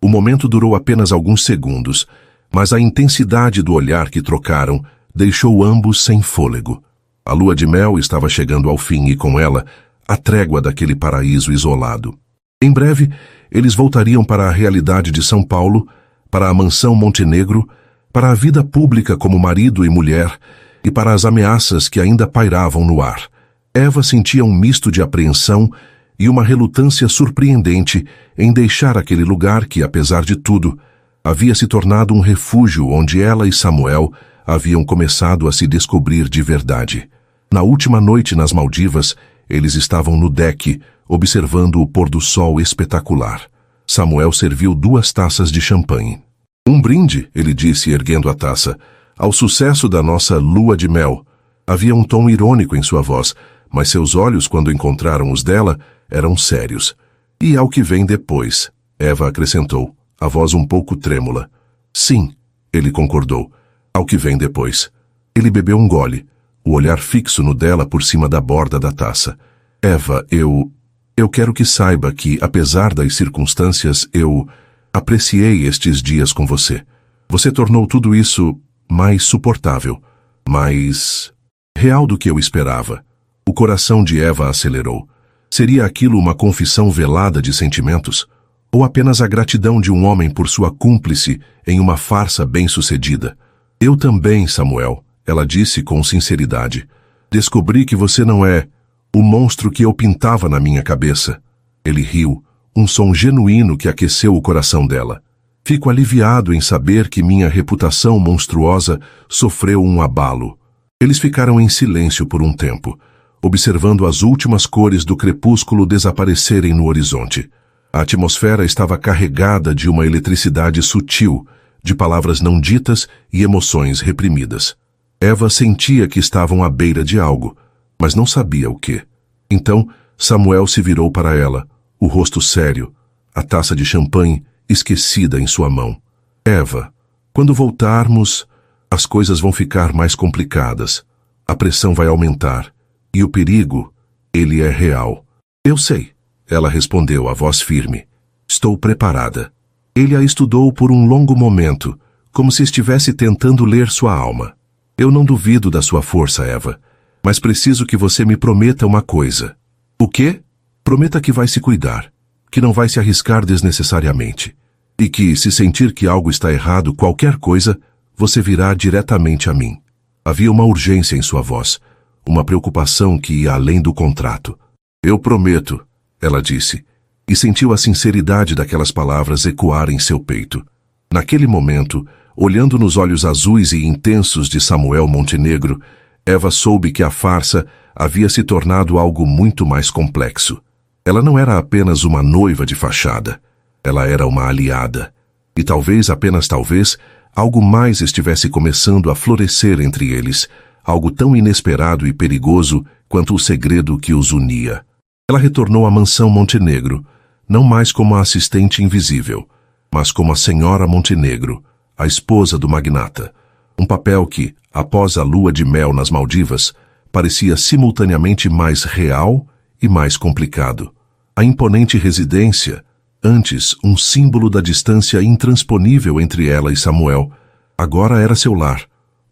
A: O momento durou apenas alguns segundos, mas a intensidade do olhar que trocaram deixou ambos sem fôlego. A lua de mel estava chegando ao fim e, com ela, a trégua daquele paraíso isolado. Em breve, eles voltariam para a realidade de São Paulo, para a mansão Montenegro, para a vida pública como marido e mulher e para as ameaças que ainda pairavam no ar. Eva sentia um misto de apreensão e uma relutância surpreendente em deixar aquele lugar que, apesar de tudo, havia se tornado um refúgio onde ela e Samuel haviam começado a se descobrir de verdade. Na última noite nas Maldivas, eles estavam no deck, observando o pôr-do-sol espetacular. Samuel serviu 2 taças de champanhe. Um brinde, ele disse, erguendo a taça, ao sucesso da nossa lua de mel. Havia um tom irônico em sua voz, mas seus olhos, quando encontraram os dela, eram sérios. E ao que vem depois, Eva acrescentou, a voz um pouco trêmula. Sim, ele concordou, ao que vem depois. Ele bebeu um gole, o olhar fixo no dela por cima da borda da taça. Eva, eu quero que saiba que, apesar das circunstâncias, eu apreciei estes dias com você. Você tornou tudo isso mais suportável, mais real do que eu esperava. O coração de Eva acelerou. Seria aquilo uma confissão velada de sentimentos? Ou apenas a gratidão de um homem por sua cúmplice em uma farsa bem-sucedida? Eu também, Samuel, ela disse com sinceridade. Descobri que você não é o monstro que eu pintava na minha cabeça. Ele riu, um som genuíno que aqueceu o coração dela. Fico aliviado em saber que minha reputação monstruosa sofreu um abalo. Eles ficaram em silêncio por um tempo, observando as últimas cores do crepúsculo desaparecerem no horizonte. A atmosfera estava carregada de uma eletricidade sutil, de palavras não ditas e emoções reprimidas. Eva sentia que estavam à beira de algo, mas não sabia o quê. Então, Samuel se virou para ela, o rosto sério, a taça de champanhe esquecida em sua mão. Eva, quando voltarmos, as coisas vão ficar mais complicadas. A pressão vai aumentar. E o perigo, ele é real. Eu sei, ela respondeu, a voz firme. Estou preparada. Ele a estudou por um longo momento, como se estivesse tentando ler sua alma. Eu não duvido da sua força, Eva, mas preciso que você me prometa uma coisa. O quê? Prometa que vai se cuidar, que não vai se arriscar desnecessariamente, e que, se sentir que algo está errado, qualquer coisa, você virá diretamente a mim. Havia uma urgência em sua voz, uma preocupação que ia além do contrato. Eu prometo, ela disse, e sentiu a sinceridade daquelas palavras ecoar em seu peito. Naquele momento, olhando nos olhos azuis e intensos de Samuel Montenegro, Eva soube que a farsa havia se tornado algo muito mais complexo. Ela não era apenas uma noiva de fachada. Ela era uma aliada. E talvez, apenas talvez, algo mais estivesse começando a florescer entre eles, algo tão inesperado e perigoso quanto o segredo que os unia. Ela retornou à mansão Montenegro, não mais como a assistente invisível, mas como a senhora Montenegro, a esposa do magnata, um papel que, após a lua de mel nas Maldivas, parecia simultaneamente mais real e mais complicado. A imponente residência, Antes, um símbolo da distância intransponível entre ela e Samuel, agora era seu lar,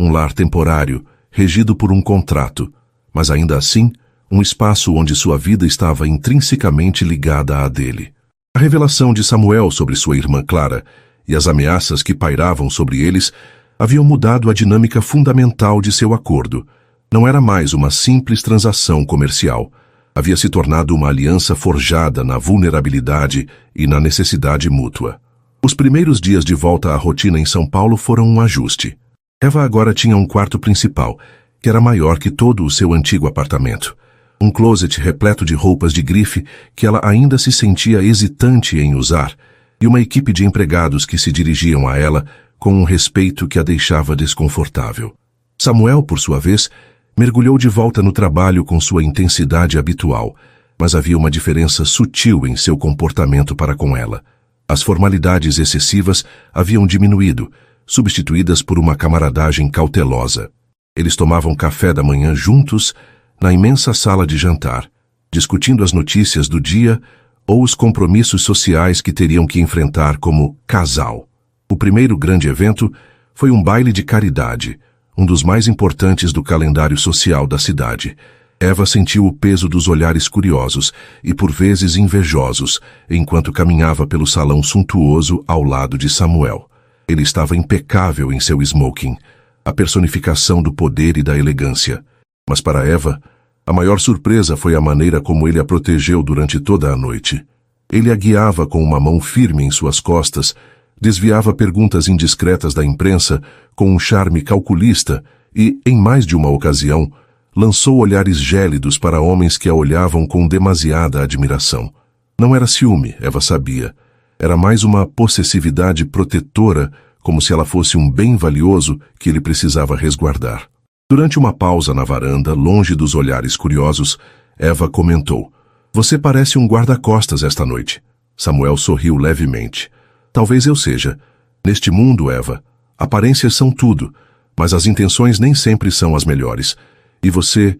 A: um lar temporário, regido por um contrato, mas ainda assim, um espaço onde sua vida estava intrinsecamente ligada à dele. A revelação de Samuel sobre sua irmã Clara e as ameaças que pairavam sobre eles haviam mudado a dinâmica fundamental de seu acordo. Não era mais uma simples transação comercial. Havia se tornado uma aliança forjada na vulnerabilidade e na necessidade mútua. Os primeiros dias de volta à rotina em São Paulo foram um ajuste. Eva agora tinha um quarto principal, que era maior que todo o seu antigo apartamento. Um closet repleto de roupas de grife que ela ainda se sentia hesitante em usar, e uma equipe de empregados que se dirigiam a ela com um respeito que a deixava desconfortável. Samuel, por sua vez, mergulhou de volta no trabalho com sua intensidade habitual, mas havia uma diferença sutil em seu comportamento para com ela. As formalidades excessivas haviam diminuído, substituídas por uma camaradagem cautelosa. Eles tomavam café da manhã juntos na imensa sala de jantar, discutindo as notícias do dia ou os compromissos sociais que teriam que enfrentar como casal. O primeiro grande evento foi um baile de caridade, um dos mais importantes do calendário social da cidade. Eva sentiu o peso dos olhares curiosos e por vezes invejosos, enquanto caminhava pelo salão suntuoso ao lado de Samuel. Ele estava impecável em seu smoking, a personificação do poder e da elegância. Mas para Eva, a maior surpresa foi a maneira como ele a protegeu durante toda a noite. Ele a guiava com uma mão firme em suas costas, desviava perguntas indiscretas da imprensa com um charme calculista e, em mais de uma ocasião, lançou olhares gélidos para homens que a olhavam com demasiada admiração. Não era ciúme, Eva sabia. Era mais uma possessividade protetora, como se ela fosse um bem valioso que ele precisava resguardar. Durante uma pausa na varanda, longe dos olhares curiosos, Eva comentou: "Você parece um guarda-costas esta noite." Samuel sorriu levemente. "Talvez eu seja. Neste mundo, Eva, aparências são tudo, mas as intenções nem sempre são as melhores. E você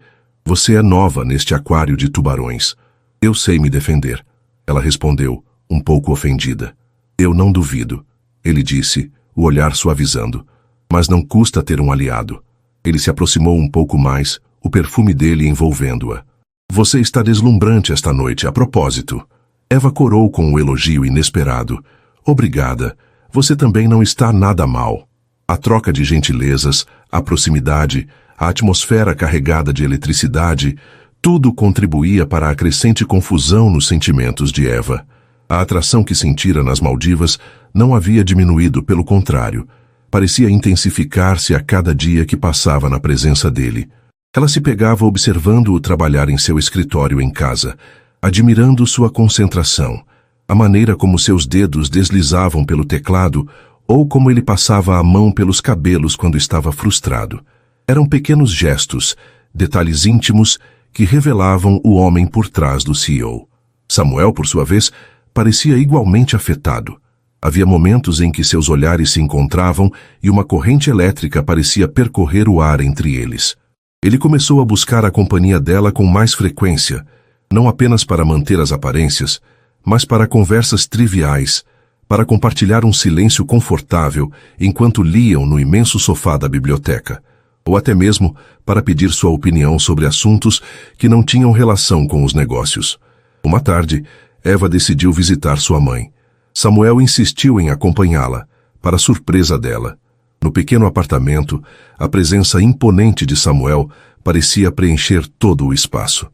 A: é nova neste aquário de tubarões." "Eu sei me defender," ela respondeu, um pouco ofendida. "Eu não duvido," ele disse, o olhar suavizando. "Mas não custa ter um aliado." Ele se aproximou um pouco mais, o perfume dele envolvendo-a. "Você está deslumbrante esta noite, a propósito." Eva corou com um elogio inesperado. "Obrigada. Você também não está nada mal." A troca de gentilezas, a proximidade, a atmosfera carregada de eletricidade, tudo contribuía para a crescente confusão nos sentimentos de Eva. A atração que sentira nas Maldivas não havia diminuído, pelo contrário. Parecia intensificar-se a cada dia que passava na presença dele. Ela se pegava observando-o trabalhar em seu escritório em casa, admirando sua concentração, a maneira como seus dedos deslizavam pelo teclado ou como ele passava a mão pelos cabelos quando estava frustrado. Eram pequenos gestos, detalhes íntimos que revelavam o homem por trás do CEO. Samuel, por sua vez, parecia igualmente afetado. Havia momentos em que seus olhares se encontravam e uma corrente elétrica parecia percorrer o ar entre eles. Ele começou a buscar a companhia dela com mais frequência, não apenas para manter as aparências, mas para conversas triviais, para compartilhar um silêncio confortável enquanto liam no imenso sofá da biblioteca, ou até mesmo para pedir sua opinião sobre assuntos que não tinham relação com os negócios. Uma tarde, Eva decidiu visitar sua mãe. Samuel insistiu em acompanhá-la, para surpresa dela. No pequeno apartamento, a presença imponente de Samuel parecia preencher todo o espaço.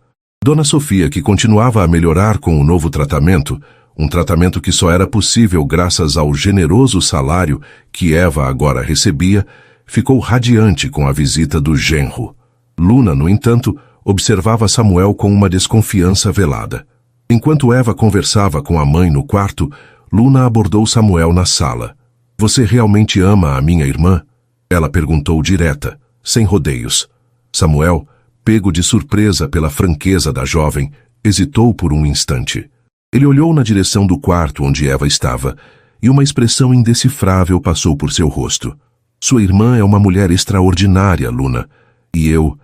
A: Dona Sofia, que continuava a melhorar com o novo tratamento, um tratamento que só era possível graças ao generoso salário que Eva agora recebia, ficou radiante com a visita do genro. Luna, no entanto, observava Samuel com uma desconfiança velada. Enquanto Eva conversava com a mãe no quarto, Luna abordou Samuel na sala. "Você realmente ama a minha irmã?" Ela perguntou direta, sem rodeios. Samuel, pego de surpresa pela franqueza da jovem, hesitou por um instante. Ele olhou na direção do quarto onde Eva estava, e uma expressão indecifrável passou por seu rosto. "Sua irmã é uma mulher extraordinária, Luna, e eu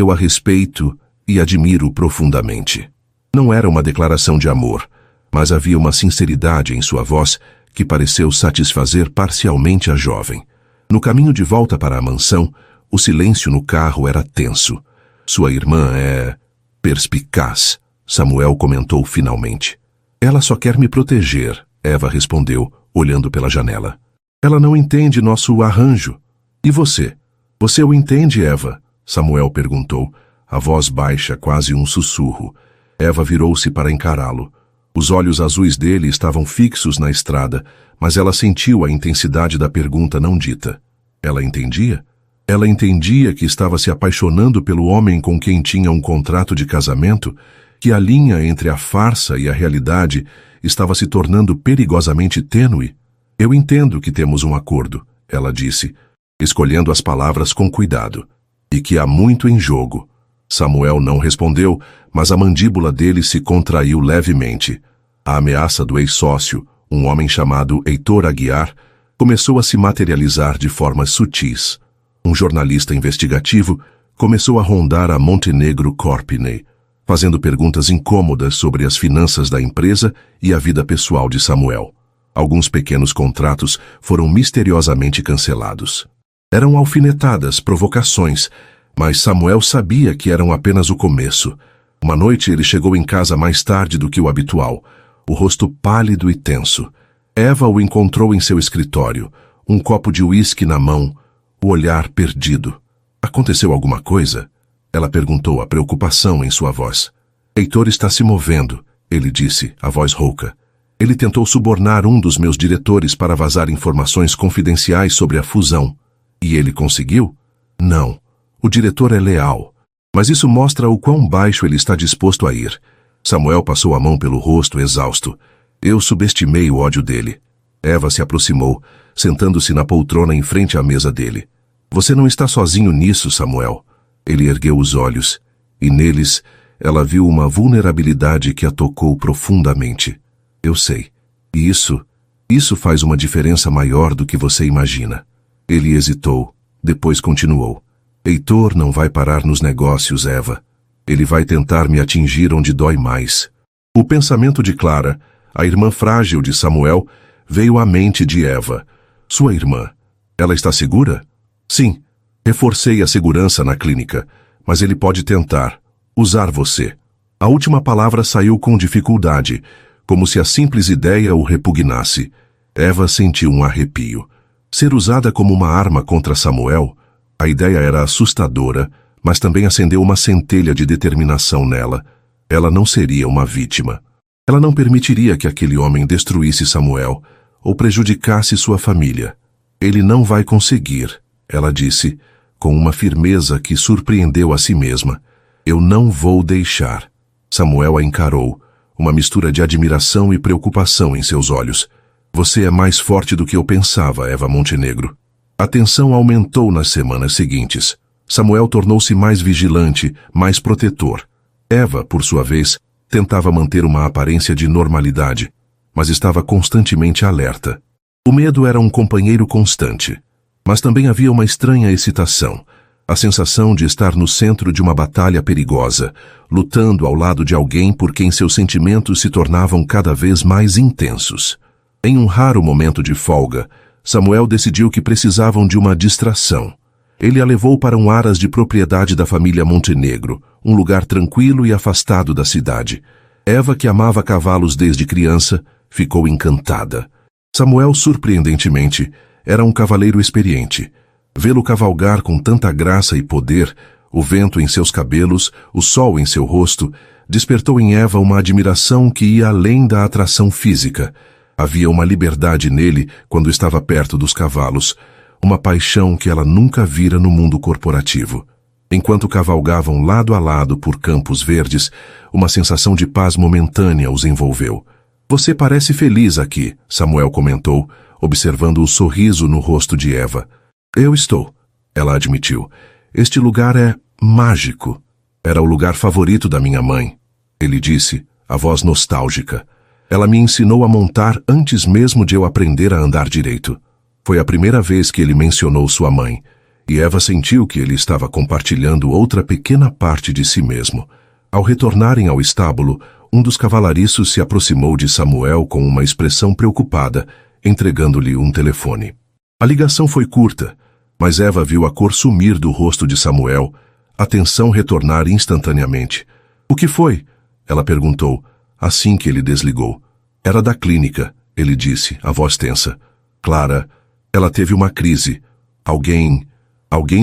A: a respeito e admiro profundamente." Não era uma declaração de amor, Mas havia uma sinceridade em sua voz que pareceu satisfazer parcialmente a jovem. No caminho de volta para a mansão, o silêncio no carro era tenso. Sua irmã é perspicaz, Samuel comentou finalmente. Ela só quer me proteger, Eva respondeu, olhando pela janela. Ela não entende nosso arranjo. E você? Você o entende, Eva? Samuel perguntou, a voz baixa, quase um sussurro. Eva virou-se para encará-lo. Os olhos azuis dele estavam fixos na estrada, mas ela sentiu a intensidade da pergunta não dita. Ela entendia? Ela entendia que estava se apaixonando pelo homem com quem tinha um contrato de casamento, que a linha entre a farsa e a realidade estava se tornando perigosamente tênue. Eu entendo que temos um acordo, ela disse, escolhendo as palavras com cuidado, e que há muito em jogo. Samuel não respondeu, mas a mandíbula dele se contraiu levemente. A ameaça do ex-sócio, um homem chamado Heitor Aguiar, começou a se materializar de formas sutis. Um jornalista investigativo começou a rondar a Montenegro Corpine, fazendo perguntas incômodas sobre as finanças da empresa e a vida pessoal de Samuel. Alguns pequenos contratos foram misteriosamente cancelados. Eram alfinetadas, provocações, mas Samuel sabia que eram apenas o começo. Uma noite ele chegou em casa mais tarde do que o habitual, o rosto pálido e tenso. Eva o encontrou em seu escritório, um copo de uísque na mão, o olhar perdido. Aconteceu alguma coisa? Ela perguntou, a preocupação em sua voz. Heitor está se movendo, ele disse, a voz rouca. Ele tentou subornar um dos meus diretores para vazar informações confidenciais sobre a fusão. E ele conseguiu? Não. O diretor é leal. Mas isso mostra o quão baixo ele está disposto a ir. Samuel passou a mão pelo rosto, exausto. Eu subestimei o ódio dele. Eva se aproximou, sentando-se na poltrona em frente à mesa dele. Você não está sozinho nisso, Samuel. Ele ergueu os olhos, e neles ela viu uma vulnerabilidade que a tocou profundamente. Eu sei. E isso faz uma diferença maior do que você imagina. Ele hesitou, depois continuou. Heitor não vai parar nos negócios, Eva. Ele vai tentar me atingir onde dói mais. O pensamento de Clara, a irmã frágil de Samuel, veio à mente de Eva. Sua irmã. Ela está segura? Sim. Reforcei a segurança na clínica, mas ele pode tentar usar você. A última palavra saiu com dificuldade, como se a simples ideia o repugnasse. Eva sentiu um arrepio. Ser usada como uma arma contra Samuel? A ideia era assustadora, mas também acendeu uma centelha de determinação nela. Ela não seria uma vítima. Ela não permitiria que aquele homem destruísse Samuel ou prejudicasse sua família. Ele não vai conseguir, ela disse, com uma firmeza que surpreendeu a si mesma. Eu não vou deixar. Samuel a encarou, uma mistura de admiração e preocupação em seus olhos. Você é mais forte do que eu pensava, Eva Montenegro. A tensão aumentou nas semanas seguintes. Samuel tornou-se mais vigilante, mais protetor. Eva, por sua vez, tentava manter uma aparência de normalidade, mas estava constantemente alerta. O medo era um companheiro constante, mas também havia uma estranha excitação, a sensação de estar no centro de uma batalha perigosa, lutando ao lado de alguém por quem seus sentimentos se tornavam cada vez mais intensos. Em um raro momento de folga, Samuel decidiu que precisavam de uma distração. Ele a levou para um aras de propriedade da família Montenegro, um lugar tranquilo e afastado da cidade. Eva, que amava cavalos desde criança, ficou encantada. Samuel, surpreendentemente, era um cavaleiro experiente. Vê-lo cavalgar com tanta graça e poder, o vento em seus cabelos, o sol em seu rosto, despertou em Eva uma admiração que ia além da atração física. Havia uma liberdade nele quando estava perto dos cavalos, uma paixão que ela nunca vira no mundo corporativo. Enquanto cavalgavam lado a lado por campos verdes, uma sensação de paz momentânea os envolveu. Você parece feliz aqui, Samuel comentou, observando o sorriso no rosto de Eva. Eu estou, ela admitiu. Este lugar é mágico. Era o lugar favorito da minha mãe, ele disse, a voz nostálgica. Ela me ensinou a montar antes mesmo de eu aprender a andar direito. Foi a primeira vez que ele mencionou sua mãe, e Eva sentiu que ele estava compartilhando outra pequena parte de si mesmo. Ao retornarem ao estábulo, Um dos cavalariços se aproximou de Samuel com uma expressão preocupada, entregando-lhe um telefone. A ligação foi curta, mas Eva viu a cor sumir do rosto de Samuel, a tensão retornar instantaneamente. "O que foi?" ela perguntou, assim que ele desligou. "Era da clínica", ele disse, a voz tensa. "Clara, ela teve uma crise. Alguém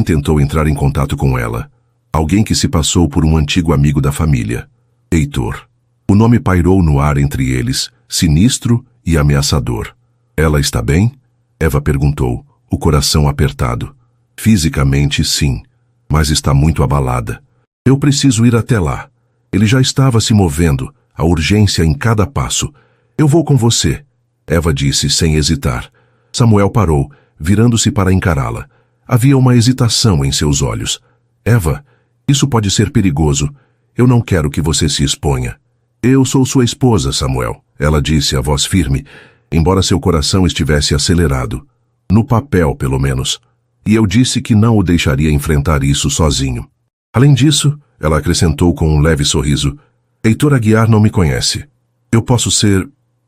A: tentou entrar em contato com ela. Alguém que se passou por um antigo amigo da família. Heitor." O nome pairou no ar entre eles, sinistro e ameaçador. "Ela está bem?" Eva perguntou, o coração apertado. "Fisicamente, sim, mas está muito abalada. Eu preciso ir até lá." Ele já estava se movendo, a urgência em cada passo. "Eu vou com você", Eva disse sem hesitar. Samuel parou, virando-se para encará-la. Havia uma hesitação em seus olhos. "Eva, isso pode ser perigoso. Eu não quero que você se exponha." "Eu sou sua esposa, Samuel", ela disse, a voz firme, embora seu coração estivesse acelerado. "No papel, pelo menos. E eu disse que não o deixaria enfrentar isso sozinho." Além disso, ela acrescentou com um leve sorriso, "Heitor Aguiar não me conhece. Eu posso ser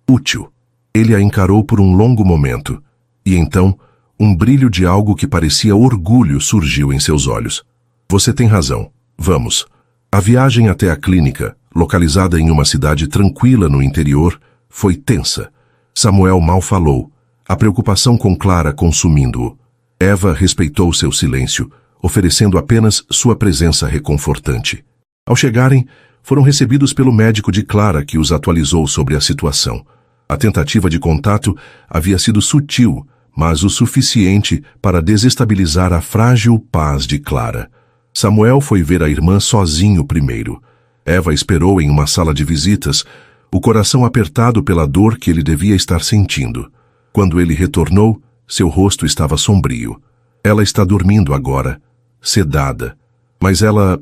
A: útil." Ele a encarou por um longo momento, e então, um brilho de algo que parecia orgulho surgiu em seus olhos. "Você tem razão. Vamos." A viagem até a clínica, localizada em uma cidade tranquila no interior, foi tensa. Samuel mal falou, a preocupação com Clara consumindo-o. Eva respeitou seu silêncio, oferecendo apenas sua presença reconfortante. Ao chegarem, foram recebidos pelo médico de Clara, que os atualizou sobre a situação. A tentativa de contato havia sido sutil, mas o suficiente para desestabilizar a frágil paz de Clara. Samuel foi ver a irmã sozinho primeiro. Eva esperou em uma sala de visitas, o coração apertado pela dor que ele devia estar sentindo. Quando ele retornou, seu rosto estava sombrio. "Ela está dormindo agora, sedada. Mas ela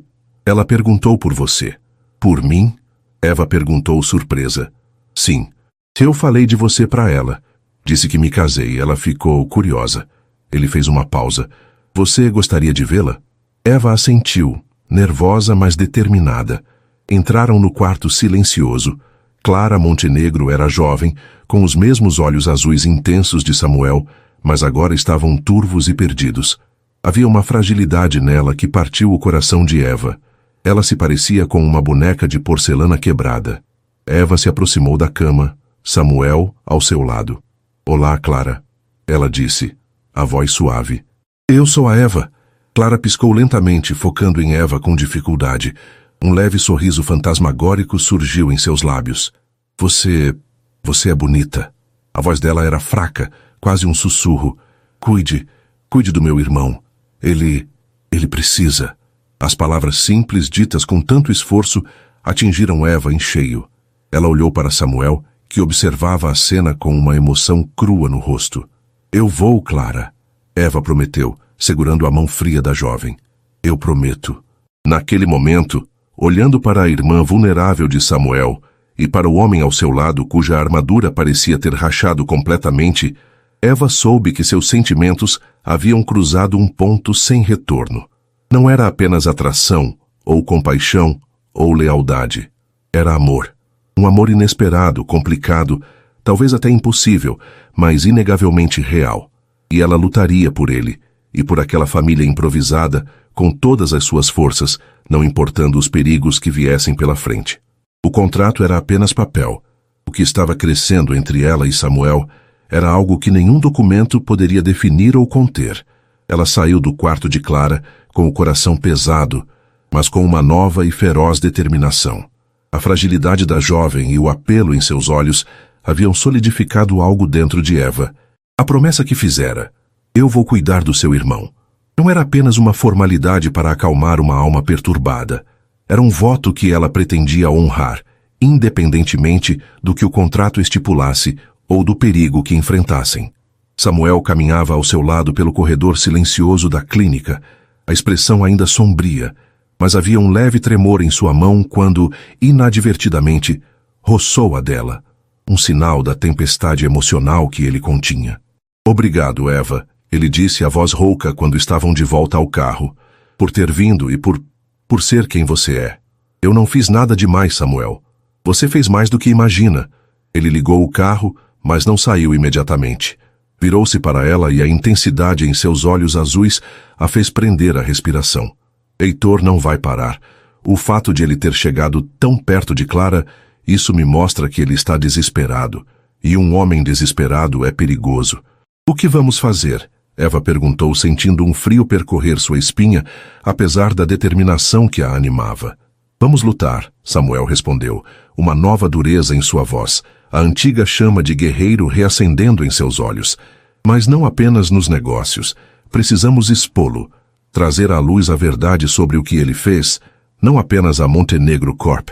A: perguntou por você." "Por mim?" Eva perguntou surpresa. "Sim. Eu falei de você para ela. Disse que me casei. Ela ficou curiosa." Ele fez uma pausa. "Você gostaria de vê-la?" Eva assentiu, nervosa, mas determinada. Entraram no quarto silencioso. Clara Montenegro era jovem, com os mesmos olhos azuis intensos de Samuel, mas agora estavam turvos e perdidos. Havia uma fragilidade nela que partiu o coração de Eva. Ela se parecia com uma boneca de porcelana quebrada. Eva se aproximou da cama, Samuel ao seu lado. "Olá, Clara", ela disse, a voz suave. "Eu sou a Eva." Clara piscou lentamente, focando em Eva com dificuldade. Um leve sorriso fantasmagórico surgiu em seus lábios. Você é bonita." A voz dela era fraca, quase um sussurro. Cuide do meu irmão. Ele precisa." As palavras simples, ditas com tanto esforço, atingiram Eva em cheio. Ela olhou para Samuel, que observava a cena com uma emoção crua no rosto. "Eu vou, Clara", Eva prometeu, segurando a mão fria da jovem. "Eu prometo." Naquele momento, olhando para a irmã vulnerável de Samuel e para o homem ao seu lado cuja armadura parecia ter rachado completamente, Eva soube que seus sentimentos haviam cruzado um ponto sem retorno. Não era apenas atração, ou compaixão, ou lealdade. Era amor. Um amor inesperado, complicado, talvez até impossível, mas inegavelmente real. E ela lutaria por ele, e por aquela família improvisada, com todas as suas forças, não importando os perigos que viessem pela frente. O contrato era apenas papel. O que estava crescendo entre ela e Samuel era algo que nenhum documento poderia definir ou conter. Ela saiu do quarto de Clara com o coração pesado, mas com uma nova e feroz determinação. A fragilidade da jovem e o apelo em seus olhos haviam solidificado algo dentro de Eva. A promessa que fizera: "Eu vou cuidar do seu irmão", não era apenas uma formalidade para acalmar uma alma perturbada. Era um voto que ela pretendia honrar, independentemente do que o contrato estipulasse ou do perigo que enfrentassem. Samuel caminhava ao seu lado pelo corredor silencioso da clínica, a expressão ainda sombria, mas havia um leve tremor em sua mão quando, inadvertidamente, roçou a dela, um sinal da tempestade emocional que ele continha. "Obrigado, Eva", ele disse a voz rouca quando estavam de volta ao carro, "por ter vindo e por ser quem você é. Eu não fiz nada demais, Samuel. Você fez mais do que imagina. Ele ligou o carro, mas não saiu imediatamente. Virou-se para ela e a intensidade em seus olhos azuis a fez prender a respiração. Heitor não vai parar. O fato de ele ter chegado tão perto de Clara, isso me mostra que ele está desesperado. E um homem desesperado é perigoso. O que vamos fazer? Eva perguntou, sentindo um frio percorrer sua espinha, apesar da determinação que a animava. Vamos lutar, Samuel respondeu, uma nova dureza em sua voz, a antiga chama de guerreiro reacendendo em seus olhos. Mas não apenas nos negócios. Precisamos expô-lo, trazer à luz a verdade sobre o que ele fez, não apenas a Montenegro Corp,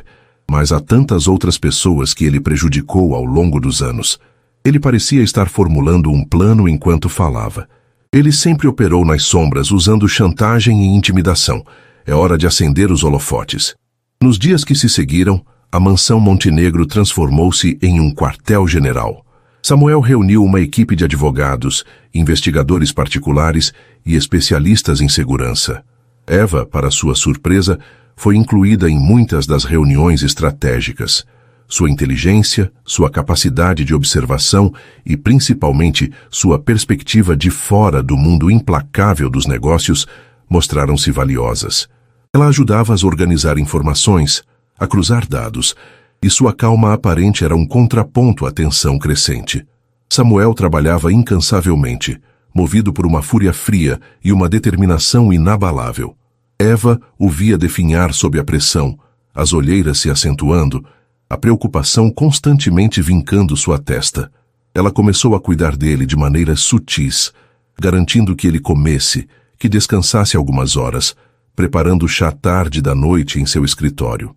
A: mas a tantas outras pessoas que ele prejudicou ao longo dos anos. Ele parecia estar formulando um plano enquanto falava. Ele sempre operou nas sombras usando chantagem e intimidação. É hora de acender os holofotes. Nos dias que se seguiram, a mansão Montenegro transformou-se em um quartel-general. Samuel reuniu uma equipe de advogados, investigadores particulares e especialistas em segurança. Eva, para sua surpresa, foi incluída em muitas das reuniões estratégicas. Sua inteligência, sua capacidade de observação e, principalmente, sua perspectiva de fora do mundo implacável dos negócios mostraram-se valiosas. Ela ajudava-as a organizar informações, a cruzar dados, e sua calma aparente era um contraponto à tensão crescente. Samuel trabalhava incansavelmente, movido por uma fúria fria e uma determinação inabalável. Eva o via definhar sob a pressão, as olheiras se acentuando, a preocupação constantemente vincando sua testa. Ela começou a cuidar dele de maneiras sutis, garantindo que ele comesse, que descansasse algumas horas, preparando o chá tarde da noite em seu escritório.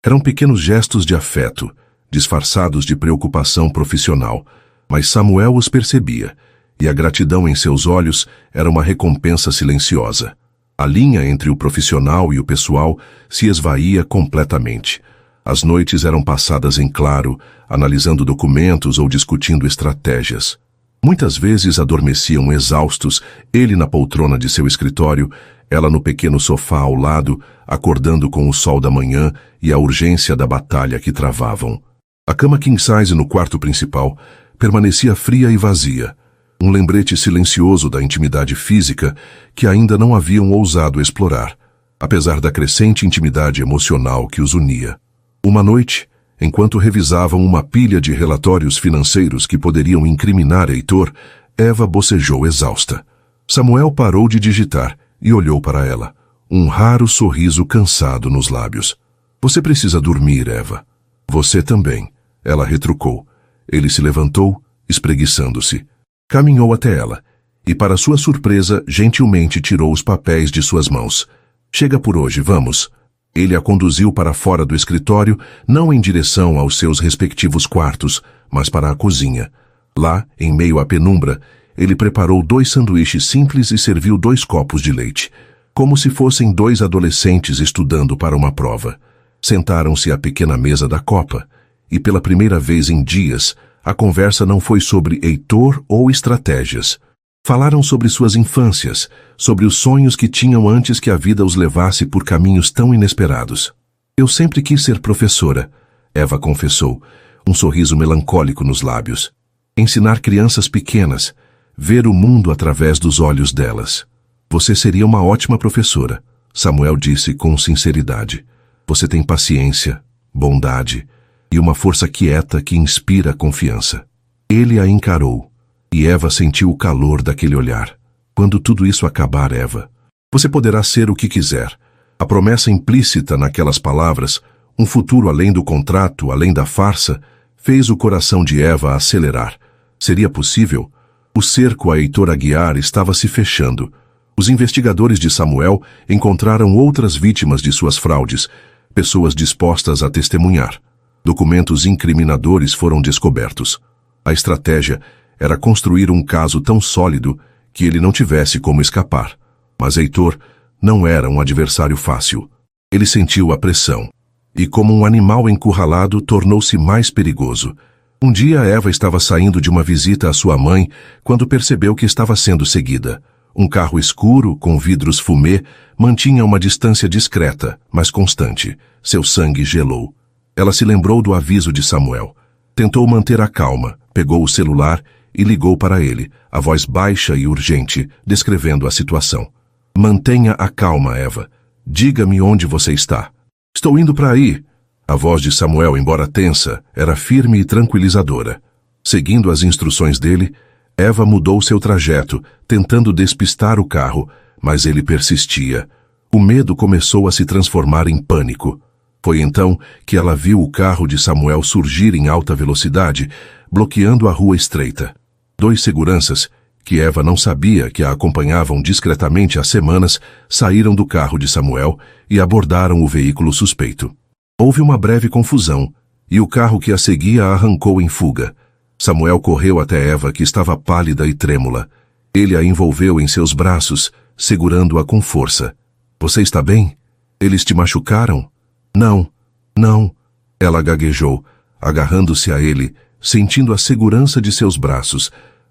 A: Eram pequenos gestos de afeto, disfarçados de preocupação profissional, mas Samuel os percebia, e a gratidão em seus olhos era uma recompensa silenciosa. A linha entre o profissional e o pessoal se esvaía completamente. As noites eram passadas em claro, analisando documentos ou discutindo estratégias. Muitas vezes adormeciam exaustos, ele na poltrona de seu escritório, ela no pequeno sofá ao lado, acordando com o sol da manhã e a urgência da batalha que travavam. A cama king-size no quarto principal permanecia fria e vazia, um lembrete silencioso da intimidade física que ainda não haviam ousado explorar, apesar da crescente intimidade emocional que os unia. Uma noite, enquanto revisavam uma pilha de relatórios financeiros que poderiam incriminar Heitor, Eva bocejou exausta. Samuel parou de digitar e olhou para ela, um raro sorriso cansado nos lábios. Você precisa dormir, Eva. Você também, ela retrucou. Ele se levantou, espreguiçando-se. Caminhou até ela, e para sua surpresa, gentilmente tirou os papéis de suas mãos. Chega por hoje, vamos. Ele a conduziu para fora do escritório, não em direção aos seus respectivos quartos, mas para a cozinha. Lá, em meio à penumbra, ele preparou 2 sanduíches simples e serviu 2 copos de leite, como se fossem 2 adolescentes estudando para uma prova. Sentaram-se à pequena mesa da copa, e pela primeira vez em dias, a conversa não foi sobre Heitor ou estratégias. Falaram sobre suas infâncias, sobre os sonhos que tinham antes que a vida os levasse por caminhos tão inesperados. Eu sempre quis ser professora, Eva confessou, um sorriso melancólico nos lábios. Ensinar crianças pequenas, ver o mundo através dos olhos delas. Você seria uma ótima professora, Samuel disse com sinceridade. Você tem paciência, bondade e uma força quieta que inspira confiança. Ele a encarou, e Eva sentiu o calor daquele olhar. Quando tudo isso acabar, Eva, você poderá ser o que quiser. A promessa implícita naquelas palavras, um futuro além do contrato, além da farsa, fez o coração de Eva acelerar. Seria possível? O cerco a Heitor Aguiar estava se fechando. Os investigadores de Samuel encontraram outras vítimas de suas fraudes, pessoas dispostas a testemunhar. Documentos incriminadores foram descobertos. A estratégia era construir um caso tão sólido que ele não tivesse como escapar. Mas Heitor não era um adversário fácil. Ele sentiu a pressão, e como um animal encurralado, tornou-se mais perigoso. Um dia Eva estava saindo de uma visita à sua mãe quando percebeu que estava sendo seguida. Um carro escuro, com vidros fumê, mantinha uma distância discreta, mas constante. Seu sangue gelou. Ela se lembrou do aviso de Samuel. Tentou manter a calma, pegou o celular e ligou para ele, a voz baixa e urgente, descrevendo a situação. Mantenha a calma, Eva. Diga-me onde você está. Estou indo para aí. A voz de Samuel, embora tensa, era firme e tranquilizadora. Seguindo as instruções dele, Eva mudou seu trajeto, tentando despistar o carro, mas ele persistia. O medo começou a se transformar em pânico. Foi então que ela viu o carro de Samuel surgir em alta velocidade, bloqueando a rua estreita. 2 seguranças, que Eva não sabia que a acompanhavam discretamente há semanas, saíram do carro de Samuel e abordaram o veículo suspeito. Houve uma breve confusão, e o carro que a seguia arrancou em fuga. Samuel correu até Eva, que estava pálida e trêmula. Ele a envolveu em seus braços, segurando-a com força. Você está bem? Eles te machucaram? Não, não. Ela gaguejou, agarrando-se a ele, sentindo a segurança de seus braços.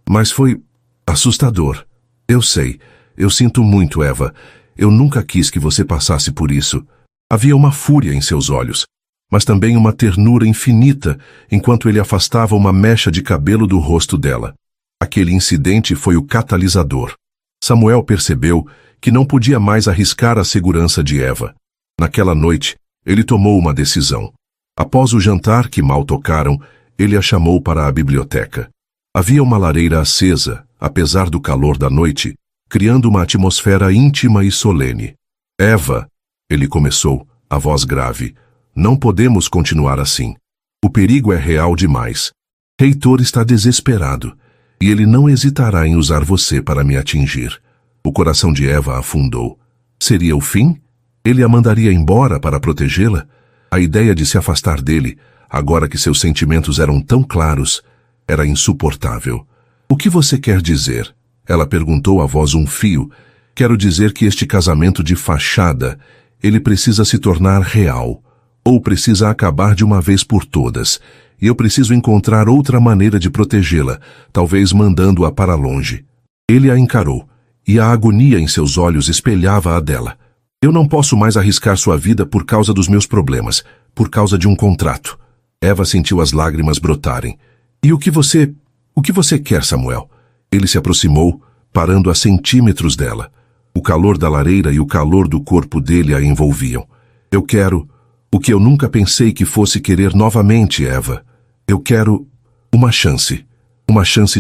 A: Mas foi assustador. Eu sei. Eu sinto muito, Eva. Eu nunca quis que você passasse por isso. Havia uma fúria em seus olhos, mas também uma ternura infinita enquanto ele afastava uma mecha de cabelo do rosto dela. Aquele incidente foi o catalisador. Samuel percebeu que não podia mais arriscar a segurança de Eva. Naquela noite, ele tomou uma decisão. Após o jantar que mal tocaram, ele a chamou para a biblioteca. Havia uma lareira acesa, apesar do calor da noite, criando uma atmosfera íntima e solene. Eva, ele começou, a voz grave, não podemos continuar assim. O perigo é real demais. Heitor está desesperado, e ele não hesitará em usar você para me atingir. O coração de Eva afundou. Seria o fim? Ele a mandaria embora para protegê-la? A ideia de se afastar dele, agora que seus sentimentos eram tão claros, era insuportável. O que você quer dizer? Ela perguntou a voz um fio. Quero dizer que este casamento de fachada, ele precisa se tornar real, ou precisa acabar de uma vez por todas, e eu preciso encontrar outra maneira de protegê-la, talvez mandando-a para longe. Ele a encarou, e a agonia em seus olhos espelhava a dela. Eu não posso mais arriscar sua vida por causa dos meus problemas, por causa de um contrato. Eva sentiu as lágrimas brotarem. E o que você quer, Samuel? Ele se aproximou, parando a centímetros dela. O calor da lareira e o calor do corpo dele a envolviam. Eu quero o que eu nunca pensei que fosse querer novamente, Eva. Eu quero uma chance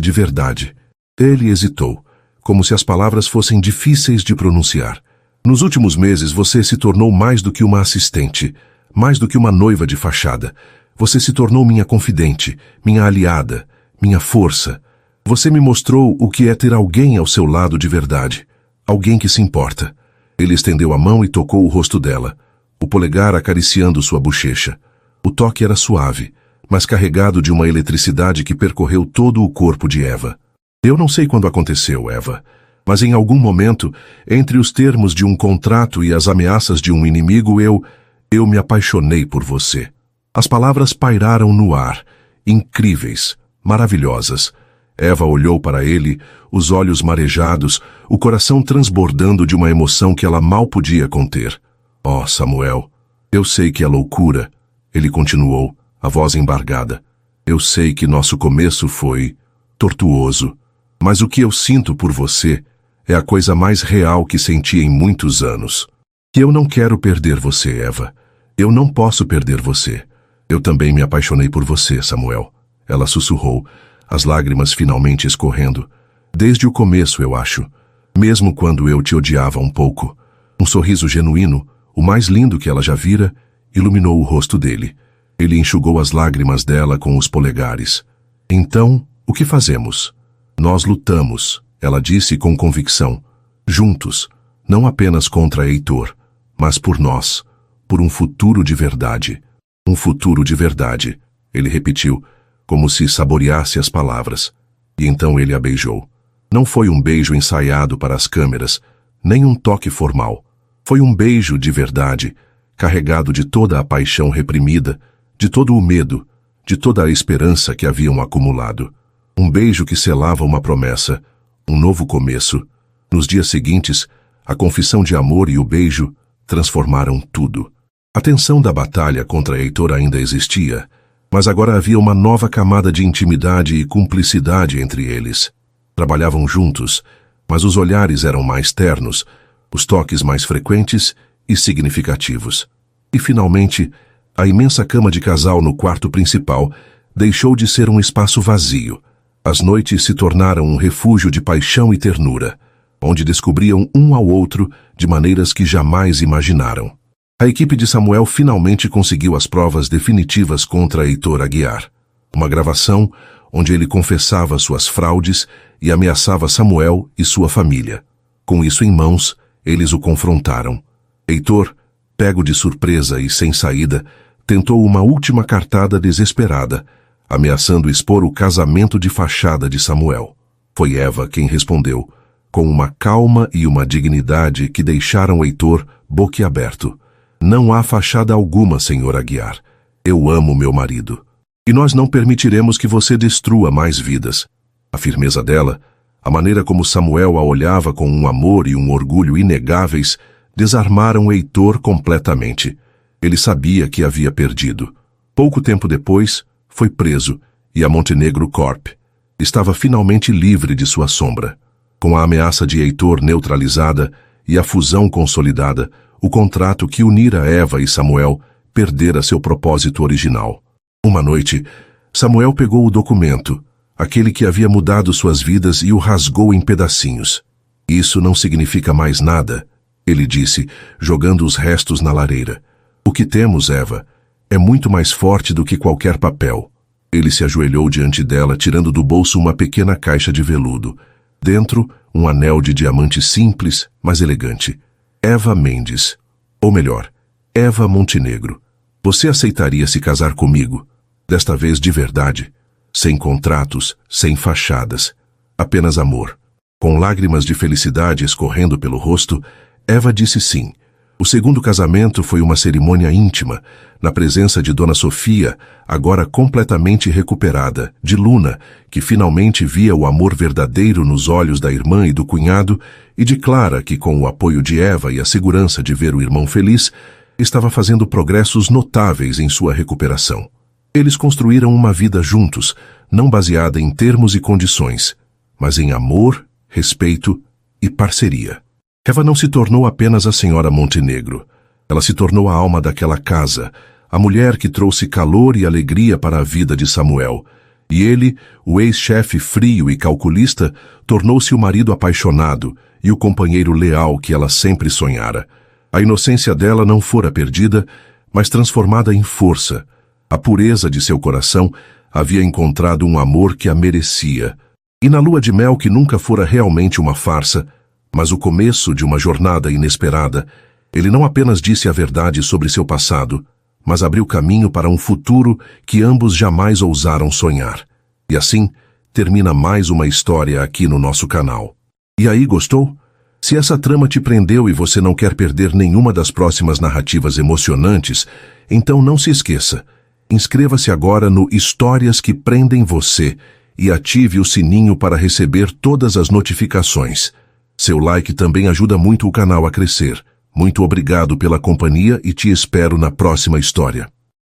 A: de verdade. Ele hesitou, como se as palavras fossem difíceis de pronunciar. Nos últimos meses você se tornou mais do que uma assistente, mais do que uma noiva de fachada. Você se tornou minha confidente, minha aliada, minha força. Você me mostrou o que é ter alguém ao seu lado de verdade. Alguém que se importa. Ele estendeu a mão e tocou o rosto dela, o polegar acariciando sua bochecha. O toque era suave, mas carregado de uma eletricidade que percorreu todo o corpo de Eva. Eu não sei quando aconteceu, Eva, mas em algum momento, entre os termos de um contrato e as ameaças de um inimigo, eu me apaixonei por você. As palavras pairaram no ar, incríveis, maravilhosas. Eva olhou para ele, os olhos marejados, o coração transbordando de uma emoção que ela mal podia conter. Oh, Samuel, eu sei que é loucura, ele continuou, a voz embargada. Eu sei que nosso começo foi tortuoso, mas o que eu sinto por você é a coisa mais real que senti em muitos anos. E eu não quero perder você, Eva. Eu não posso perder você. Eu também me apaixonei por você, Samuel. Ela sussurrou, as lágrimas finalmente escorrendo. Desde o começo, eu acho. Mesmo quando eu te odiava um pouco. Um sorriso genuíno, o mais lindo que ela já vira, iluminou o rosto dele. Ele enxugou as lágrimas dela com os polegares. Então, o que fazemos? Nós lutamos, ela disse com convicção. Juntos, não apenas contra Heitor, mas por nós, por um futuro de verdade. Um futuro de verdade, ele repetiu, como se saboreasse as palavras. E então ele a beijou. Não foi um beijo ensaiado para as câmeras, nem um toque formal. Foi um beijo de verdade, carregado de toda a paixão reprimida, de todo o medo, de toda a esperança que haviam acumulado. Um beijo que selava uma promessa, um novo começo. Nos dias seguintes, a confissão de amor e o beijo transformaram tudo. A tensão da batalha contra Heitor ainda existia, mas agora havia uma nova camada de intimidade e cumplicidade entre eles. Trabalhavam juntos, mas os olhares eram mais ternos, os toques mais frequentes e significativos. E, finalmente, a imensa cama de casal no quarto principal deixou de ser um espaço vazio. As noites se tornaram um refúgio de paixão e ternura, onde descobriam um ao outro de maneiras que jamais imaginaram. A equipe de Samuel finalmente conseguiu as provas definitivas contra Heitor Aguiar. Uma gravação onde ele confessava suas fraudes e ameaçava Samuel e sua família. Com isso em mãos, eles o confrontaram. Heitor, pego de surpresa e sem saída, tentou uma última cartada desesperada, ameaçando expor o casamento de fachada de Samuel. Foi Eva quem respondeu, com uma calma e uma dignidade que deixaram Heitor boquiaberto. Não há fachada alguma, Senhor Aguiar. Eu amo meu marido. E nós não permitiremos que você destrua mais vidas. A firmeza dela, a maneira como Samuel a olhava com um amor e um orgulho inegáveis, desarmaram Heitor completamente. Ele sabia que havia perdido. Pouco tempo depois, foi preso e a Montenegro Corp estava finalmente livre de sua sombra. Com a ameaça de Heitor neutralizada e a fusão consolidada, o contrato que unira Eva e Samuel perdera seu propósito original. Uma noite, Samuel pegou o documento, aquele que havia mudado suas vidas, e o rasgou em pedacinhos. Isso não significa mais nada, ele disse, jogando os restos na lareira. O que temos, Eva, é muito mais forte do que qualquer papel. Ele se ajoelhou diante dela, tirando do bolso uma pequena caixa de veludo. Dentro, um anel de diamante simples, mas elegante. Eva Mendes, ou melhor, Eva Montenegro. Você aceitaria se casar comigo? Desta vez de verdade, sem contratos, sem fachadas, apenas amor. Com lágrimas de felicidade escorrendo pelo rosto, Eva disse sim. O segundo casamento foi uma cerimônia íntima, na presença de Dona Sofia, agora completamente recuperada, de Luna, que finalmente via o amor verdadeiro nos olhos da irmã e do cunhado, e de Clara, que com o apoio de Eva e a segurança de ver o irmão feliz, estava fazendo progressos notáveis em sua recuperação. Eles construíram uma vida juntos, não baseada em termos e condições, mas em amor, respeito e parceria. Eva não se tornou apenas a senhora Montenegro. Ela se tornou a alma daquela casa, a mulher que trouxe calor e alegria para a vida de Samuel. E ele, o ex-chefe frio e calculista, tornou-se o marido apaixonado e o companheiro leal que ela sempre sonhara. A inocência dela não fora perdida, mas transformada em força. A pureza de seu coração havia encontrado um amor que a merecia. E na lua de mel, que nunca fora realmente uma farsa, mas o começo de uma jornada inesperada, ele não apenas disse a verdade sobre seu passado, mas abriu caminho para um futuro que ambos jamais ousaram sonhar. E assim, termina mais uma história aqui no nosso canal. E aí, gostou? Se essa trama te prendeu e você não quer perder nenhuma das próximas narrativas emocionantes, então não se esqueça. Inscreva-se agora no Histórias que Prendem Você e ative o sininho para receber todas as notificações. Seu like também ajuda muito o canal a crescer. Muito obrigado pela companhia e te espero na próxima história.